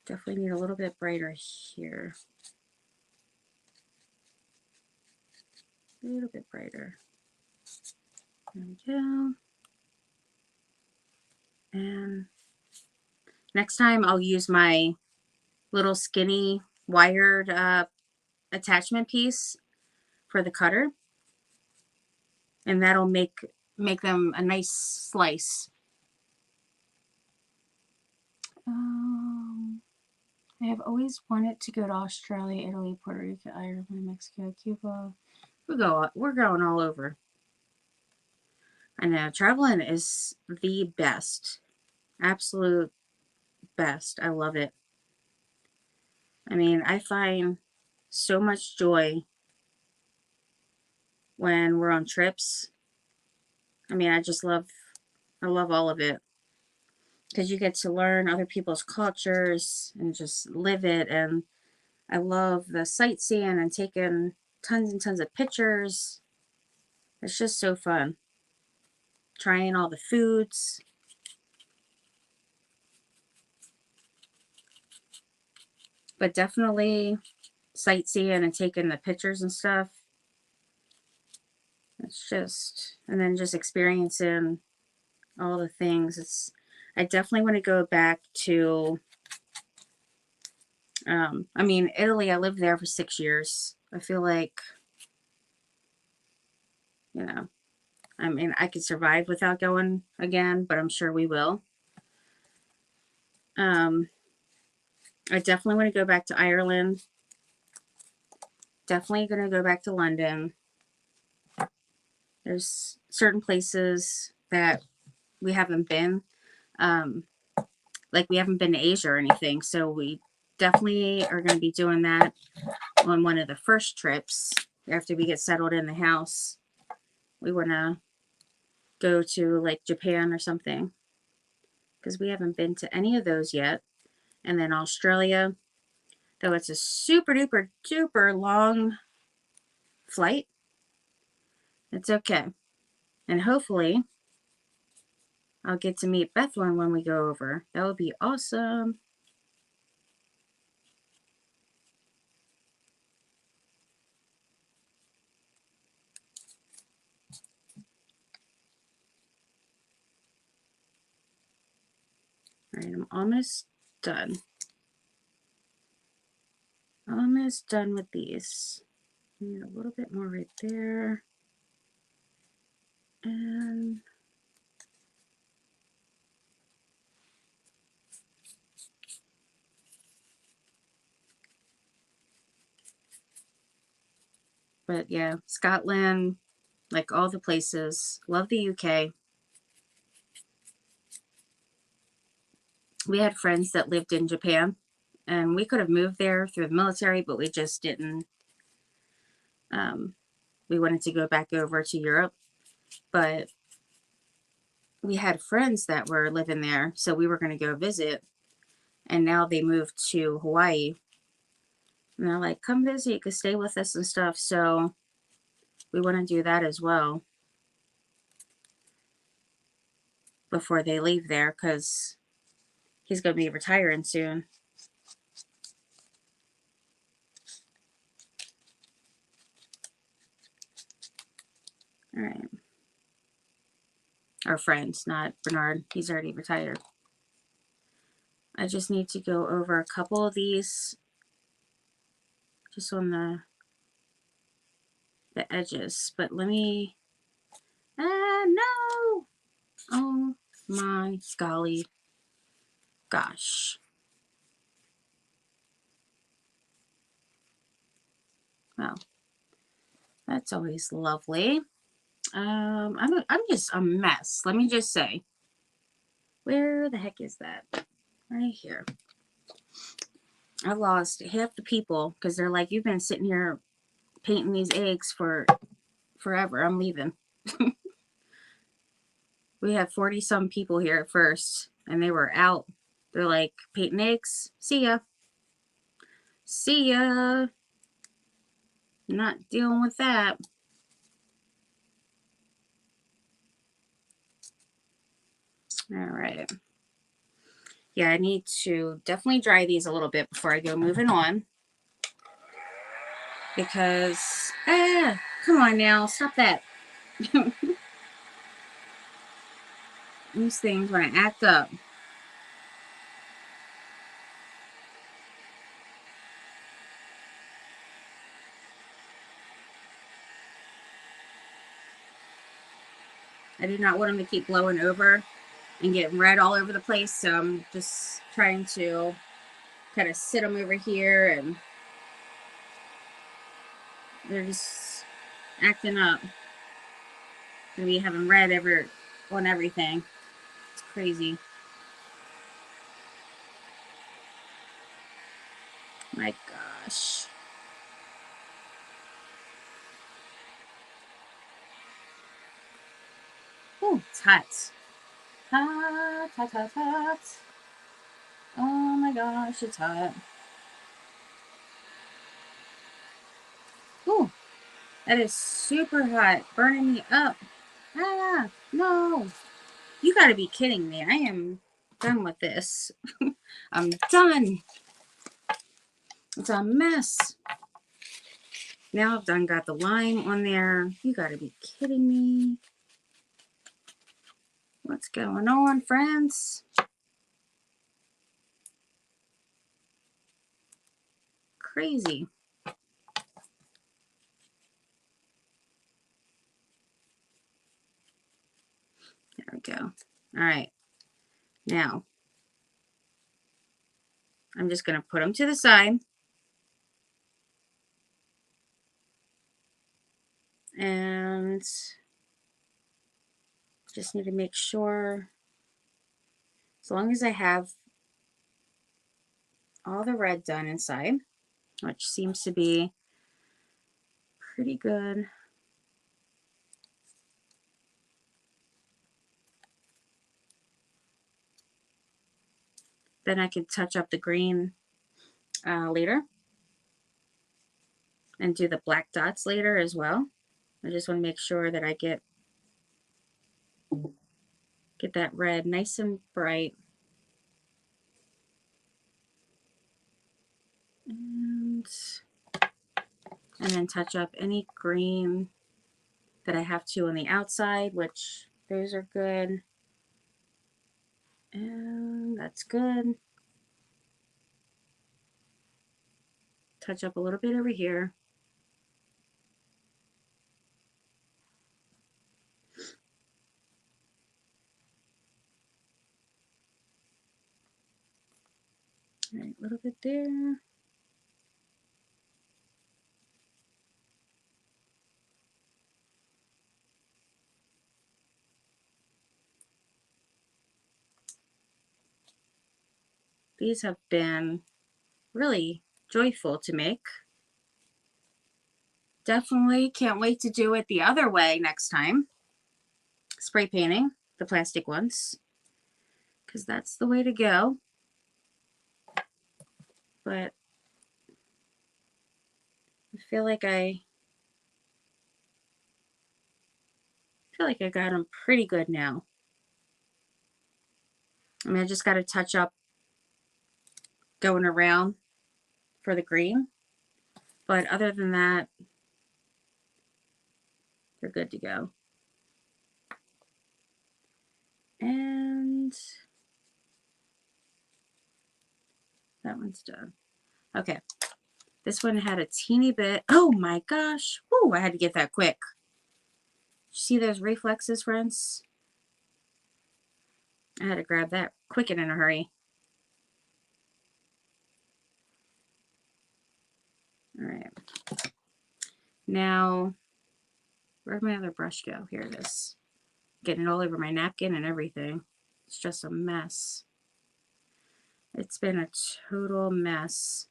A: Definitely need a little bit brighter here. A little bit brighter. There we go. And next time I'll use my little skinny wired attachment piece for the cutter, and that'll make them a nice slice. I have always wanted to go to Australia, Italy, Puerto Rico, Ireland, Mexico, Cuba. We're going all over. I know, traveling is the best. Absolute best. I love it. I mean, I find so much joy when we're on trips. I mean, I love all of it. Because you get to learn other people's cultures and just live it. And I love the sightseeing and taking tons and tons of pictures. It's just so fun. Trying all the foods. But definitely sightseeing and taking the pictures and stuff. It's just, and then just experiencing all the things. I definitely want to go back to, I mean, Italy, I lived there for 6 years. I feel like, you know, I mean, I could survive without going again, but I'm sure we will. I definitely want to go back to Ireland. Definitely going to go back to London. There's certain places that we haven't been. Like we haven't been to Asia or anything. So we definitely are going to be doing that on one of the first trips after we get settled in the house. We want to go to like Japan or something, because we haven't been to any of those yet. And then Australia, though it's a super duper duper long flight, it's okay. And hopefully I'll get to meet Bethlyn when we go over. That would be awesome. All right, I'm almost done. Almost done with these. Need a little bit more right there. And but yeah, Scotland, like all the places. Love the UK. We had friends that lived in Japan, and we could have moved there through the military, but we just didn't. We wanted to go back over to Europe, but we had friends that were living there, so we were going to go visit. And now they moved to Hawaii. And they're like, come visit, you can stay with us and stuff. So we want to do that as well before they leave there, because he's going to be retiring soon. All right. Our friends, not Bernard. He's already retired. I just need to go over a couple of these just on the edges. But let me... no! Oh my golly. Gosh. Well, that's always lovely. I'm just a mess. Let me just say. Where the heck is that? Right here. I lost half the people because they're like, you've been sitting here painting these eggs for forever. I'm leaving. We had 40 some people here at first, and they were out. They're like, painting eggs. See ya. See ya. Not dealing with that. All right. Yeah, I need to definitely dry these a little bit before I go moving on. Because, come on now, stop that. These things want to act up. I do not want them to keep blowing over and getting red all over the place. So I'm just trying to kind of sit them over here, and they're just acting up. And we having red on everything. It's crazy. My gosh. Oh, it's hot. Hot, hot, hot, hot. Oh my gosh, it's hot. Oh, that is super hot. Burning me up. Ah, no. You gotta be kidding me. I am done with this. I'm done. It's a mess. Now I've done got the lime on there. You gotta be kidding me. What's going on, friends? Crazy. There we go. All right. Now, I'm just gonna put them to the side. And just need to make sure, as long as I have all the red done inside, which seems to be pretty good. Then I can touch up the green later and do the black dots later as well. I just want to make sure that I get that red nice and bright. And then touch up any green that I have to on the outside, which those are good. And that's good. Touch up a little bit over here. All right, a little bit there. These have been really joyful to make. Definitely can't wait to do it the other way next time. Spray painting the plastic ones, because that's the way to go. But I feel like I got them pretty good now. I mean, I just got to touch up going around for the green. But other than that, they're good to go. And that one's done. Okay. This one had a teeny bit. Oh my gosh. Woo, I had to get that quick. See those reflexes, friends? I had to grab that quick and in a hurry. All right. Now, where'd my other brush go? Here it is. Getting it all over my napkin and everything. It's just a mess. It's been a total mess.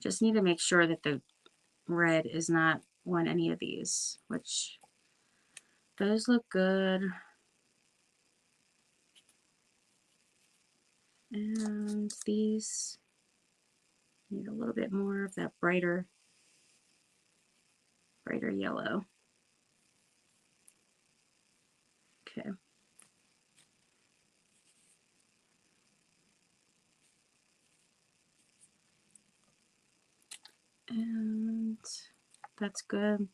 A: Just need to make sure that the red is not on any of these, which those look good. And these need a little bit more of that brighter yellow. Okay. And that's good.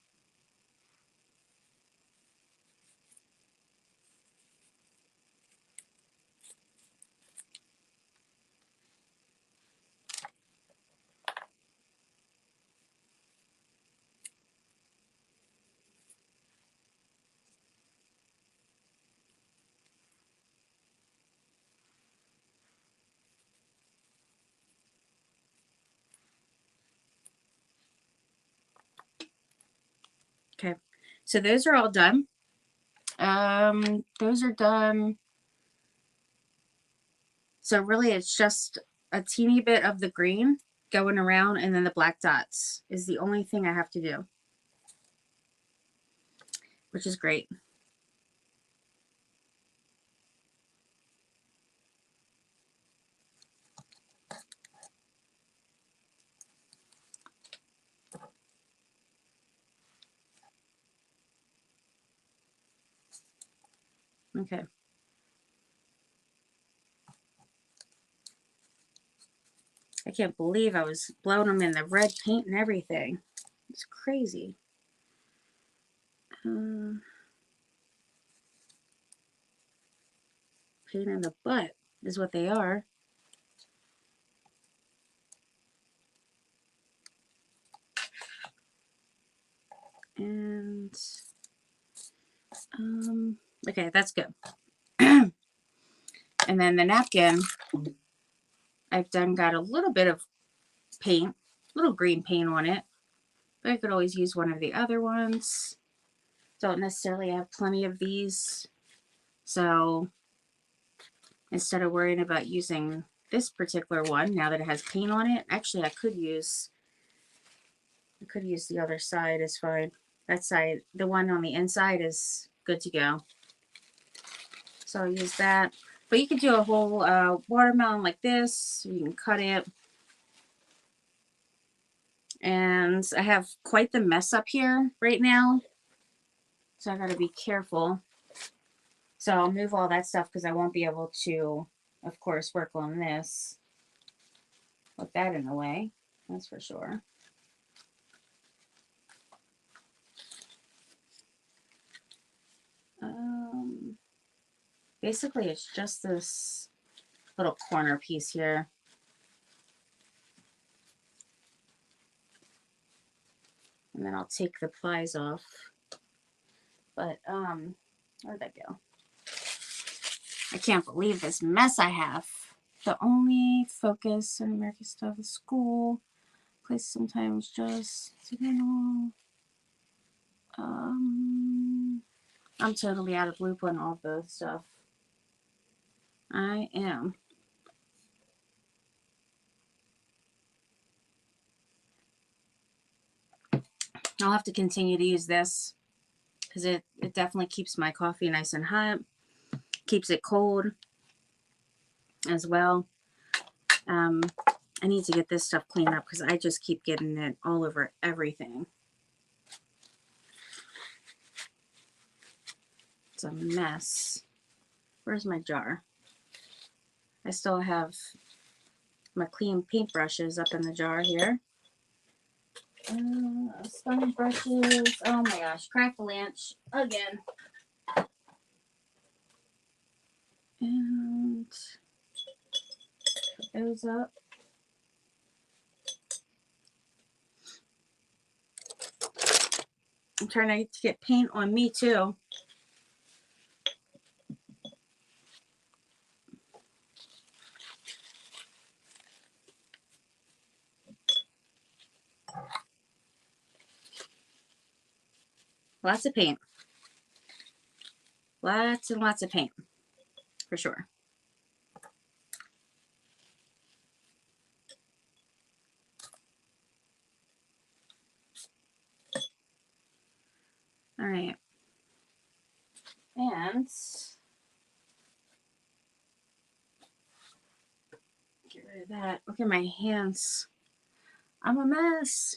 A: Okay, so those are all done. Those are done. So really it's just a teeny bit of the green going around, and then the black dots is the only thing I have to do, which is great. Okay. I can't believe I was blowing them in the red paint and everything. It's crazy. Pain in the butt is what they are. And okay, that's good. And then the napkin, I've got a little bit of paint, little green paint on it, but I could always use one of the other ones. Don't necessarily have plenty of these, so instead of worrying about using this particular one, now that it has paint on it, actually I could use the other side is fine. That side, the one on the inside is good to go. So I'll use that. But you can do a whole watermelon like this. You can cut it. And I have quite the mess up here right now. So I got to be careful. So I'll move all that stuff because I won't be able to, of course, work on this. Put that in the way. That's for sure. Basically, it's just this little corner piece here. And then I'll take the plies off. But, where'd that go? I can't believe this mess I have. The only focus in American stuff is school. Place sometimes just, you know, I'm totally out of loop on all the stuff. I am. I'll have to continue to use this because it definitely keeps my coffee nice and hot. Keeps it cold as well. I need to get this stuff cleaned up because I just keep getting it all over everything. It's a mess. Where's my jar? I still have my clean paintbrushes up in the jar here. Sponge brushes. Oh my gosh, crack-a-lanch again. And put those up. I'm trying to get paint on me too. Lots of paint. Lots and lots of paint, for sure. All right. And get rid of that. Look at my hands. I'm a mess.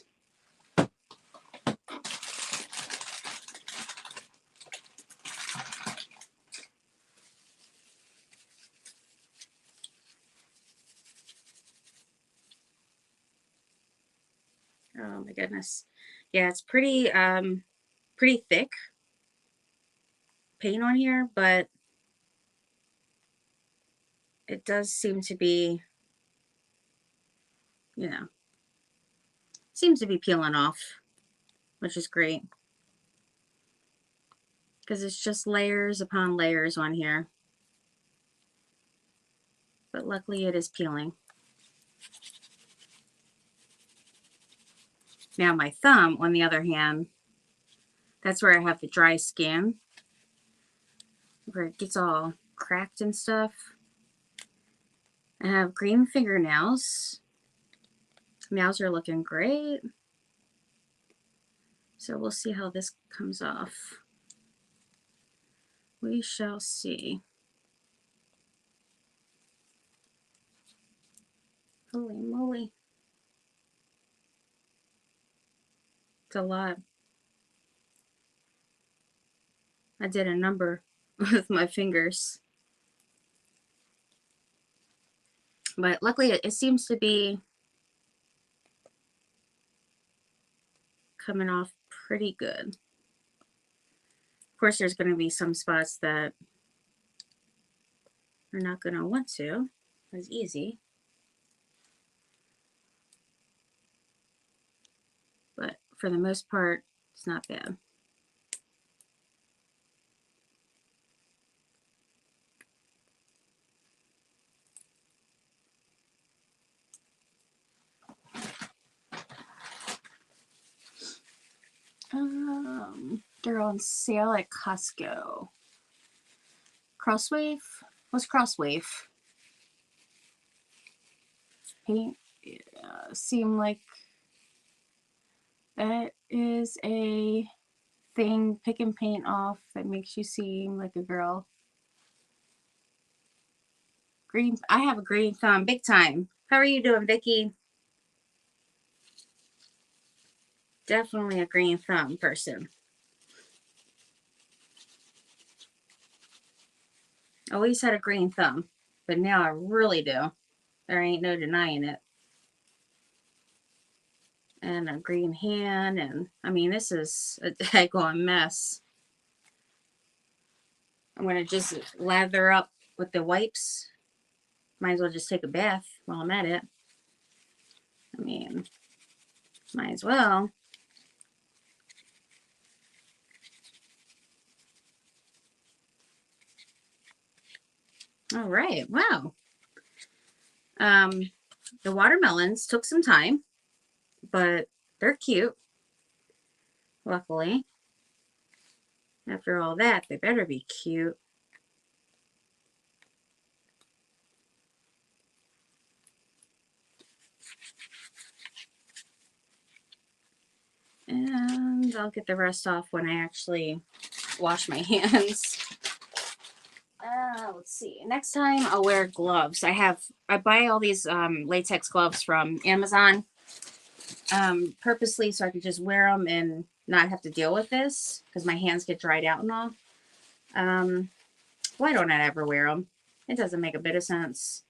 A: Oh my goodness. Yeah, it's pretty pretty thick paint on here, but it does seem to be, you know, seems to be peeling off, which is great. Because it's just layers upon layers on here. But luckily it is peeling. Now my thumb, on the other hand, that's where I have the dry skin, where it gets all cracked and stuff. I have green fingernails. Nails are looking great. So we'll see how this comes off. We shall see. Holy moly. It's a lot. I did a number with my fingers. But luckily it seems to be coming off pretty good. Of course, there's going to be some spots that are not going to want to. It's easy. But for the most part, it's not bad. They're on sale at Costco. Crosswave? What's Crosswave? Paint? Seem like that is a thing, pick and paint off, that makes you seem like a girl. Green. I have a green thumb, big time. How are you doing, Vicky? Definitely a green thumb person. Always had a green thumb, but now I really do. There ain't no denying it. And a green hand, and I mean, this is a daggone mess. I'm gonna just lather up with the wipes. Might as well just take a bath while I'm at it. I mean, might as well. All right, wow. The watermelons took some time, but they're cute. Luckily, after all that, they better be cute. And I'll get the rest off when I actually wash my hands. Let's see. Next time I'll wear gloves. I buy all these latex gloves from Amazon purposely so I can just wear them and not have to deal with this because my hands get dried out and all. Why don't I ever wear them? It doesn't make a bit of sense.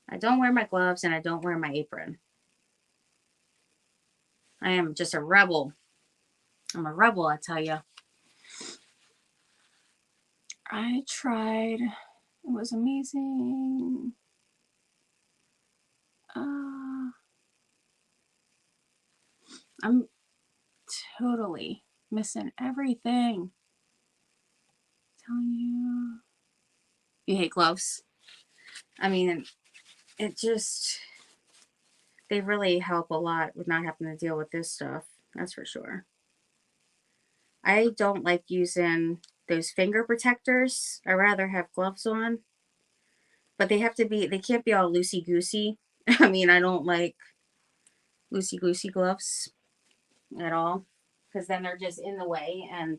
A: I don't wear my gloves and I don't wear my apron. I am just a rebel. I'm a rebel, I tell you. I tried. It was amazing. I'm totally missing everything. I'm telling you. You hate gloves. I mean, it just, they really help a lot with not having to deal with this stuff. That's for sure. I don't like using those finger protectors. I rather have gloves on. But they can't be all loosey-goosey. I mean, I don't like loosey-goosey gloves at all. Because then they're just in the way and,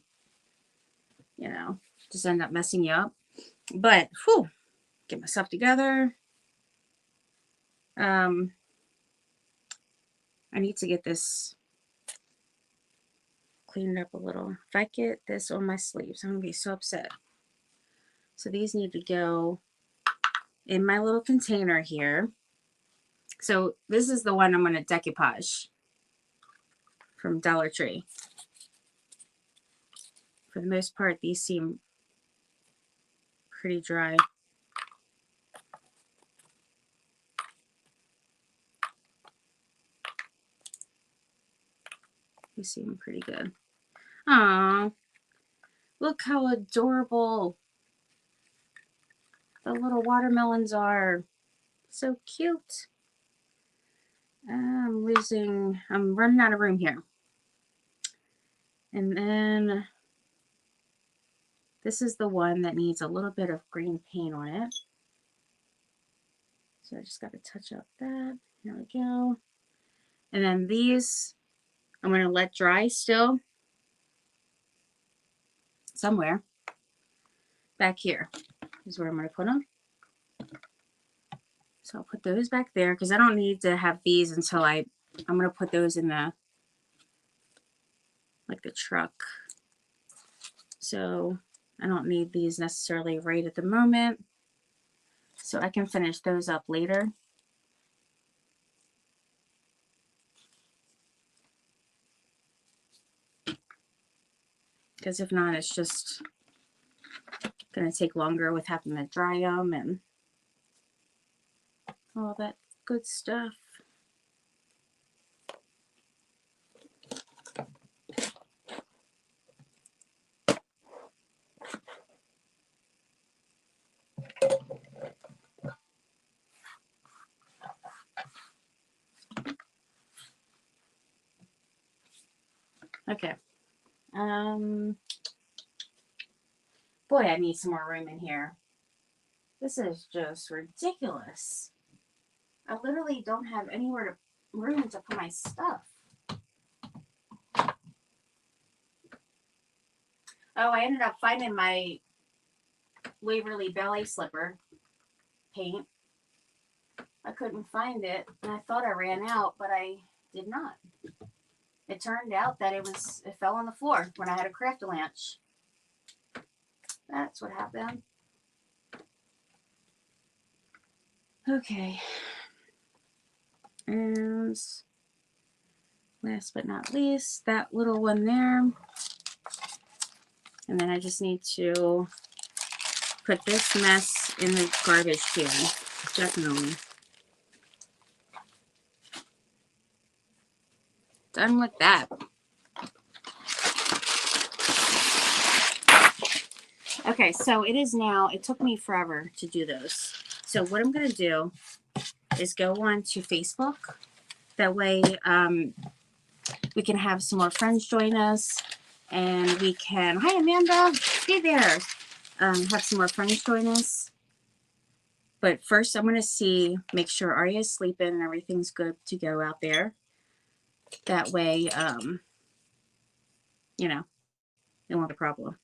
A: you know, just end up messing you up. But, whew, get myself together. I need to get this cleaned up a little. If I get this on my sleeves, I'm going to be so upset. So these need to go in my little container here. So this is the one I'm going to decoupage from Dollar Tree. For the most part, these seem pretty dry. These seem pretty good. Aww. Look how adorable the little watermelons are. So cute. I'm running out of room here. And then this is the one that needs a little bit of green paint on it. So I just got to touch up that. Here we go. And then these, I'm going to let dry still. Somewhere. Back here is where I'm going to put them. So I'll put those back there because I don't need to have these until I'm going to put those in the truck. So I don't need these necessarily right at the moment. So I can finish those up later. Because if not, it's just going to take longer with having to dry them and all that good stuff. Okay. Boy, I need some more room in here. This is just ridiculous. I literally don't have room to put my stuff. Oh, I ended up finding my Waverly ballet slipper. paint. I couldn't find it, and I thought I ran out, but I did not. It turned out that it fell on the floor when I had a craft-a-lanch. That's what happened. Okay. And last but not least, that little one there. And then I just need to put this mess in the garbage can. Definitely. Done with that. Okay, so it is now, it took me forever to do those. So what I'm going to do is go on to Facebook. That way we can have some more friends join us. And we can, hi Amanda, hey there. Have some more friends join us. But first I'm going to make sure Arya's sleeping and everything's good to go out there. That way, you know, it won't be a problem.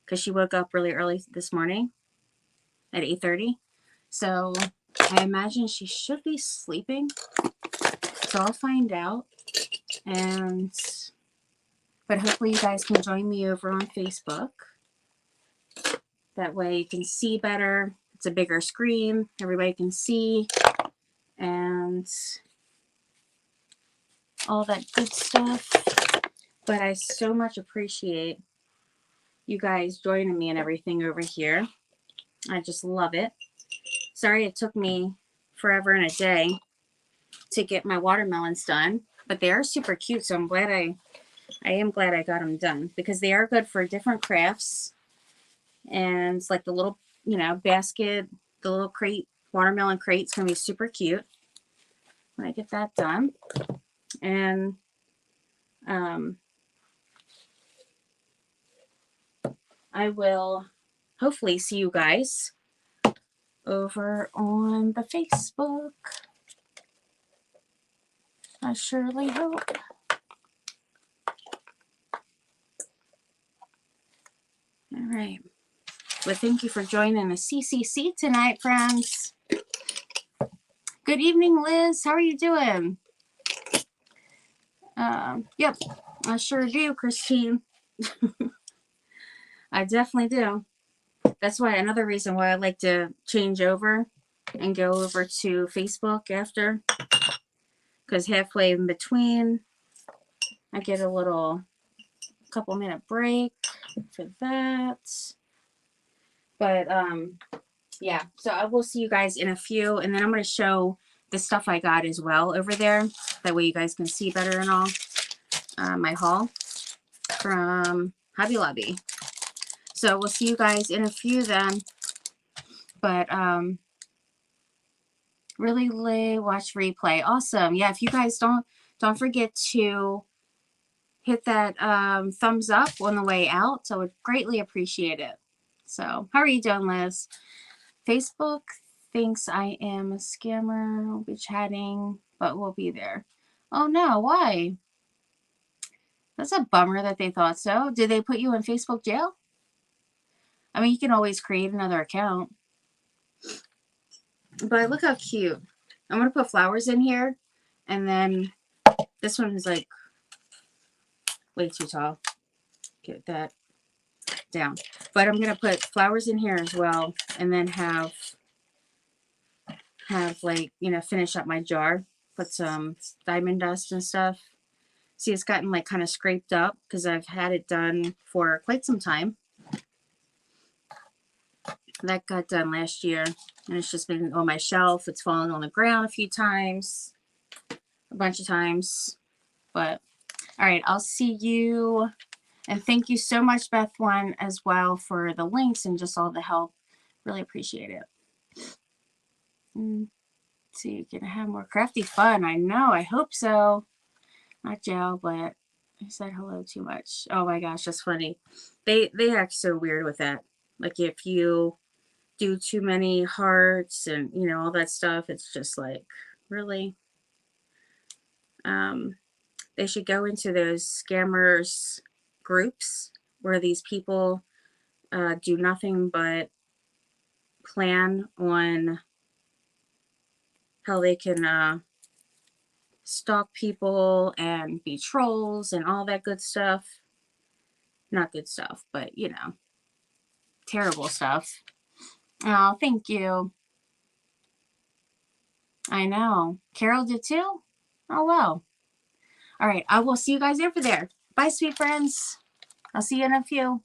A: Because she woke up really early this morning at 8:30. So I imagine she should be sleeping. So I'll find out. But hopefully you guys can join me over on Facebook. That way you can see better. It's a bigger screen. Everybody can see. And all that good stuff. But I so much appreciate you guys joining me and everything over here. I just love it. Sorry it took me forever and a day to get my watermelons done. But they are super cute. So I'm glad I am glad I got them done. Because they are good for different crafts. And it's like the little, basket, the little crate, watermelon crate. It's going to be super cute when I get that done. And I will hopefully see you guys over on the Facebook. I surely hope. All right. Well, thank you for joining the CCC tonight, friends. Good evening, Liz. How are you doing? Yep, I sure do, Christine. I definitely do. That's why another reason why I like to change over and go over to Facebook after. Because halfway in between, I get a couple minute break for that. But, yeah, so I will see you guys in a few. And then I'm going to show the stuff I got as well over there. That way you guys can see better and all. My haul from Hobby Lobby. So we'll see you guys in a few then. But, really watch replay. Awesome. Yeah, if you guys don't forget to hit that thumbs up on the way out. So I would greatly appreciate it. So how are you doing, Liz? Facebook thinks I am a scammer. We'll be chatting, but we'll be there. Oh no, why? That's a bummer that they thought so. Did they put you in Facebook jail? I mean, you can always create another account. But look how cute. I'm going to put flowers in here. And then this one is like way too tall. Get that down. But I'm going to put flowers in here as well. And then have like, finish up my jar. Put some diamond dust and stuff. See, it's gotten like kind of scraped up because I've had it done for quite some time. That got done last year. And it's just been on my shelf. It's fallen on the ground a few times. A bunch of times. But, all right, I'll see you. And thank you so much, Beth One, as well, for the links and just all the help. Really appreciate it. So you can have more crafty fun. I know. I hope so. Not jail, but I said hello too much. Oh my gosh, that's funny. They act so weird with that. Like if you do too many hearts and all that stuff, it's just like, really? They should go into those scammers groups where these people do nothing but plan on how they can stalk people and be trolls and all that good stuff. Not good stuff, but you know, terrible stuff. Oh, thank you. I know. Carol did too? Oh, wow. All right. I will see you guys over there. Bye, sweet friends. I'll see you in a few.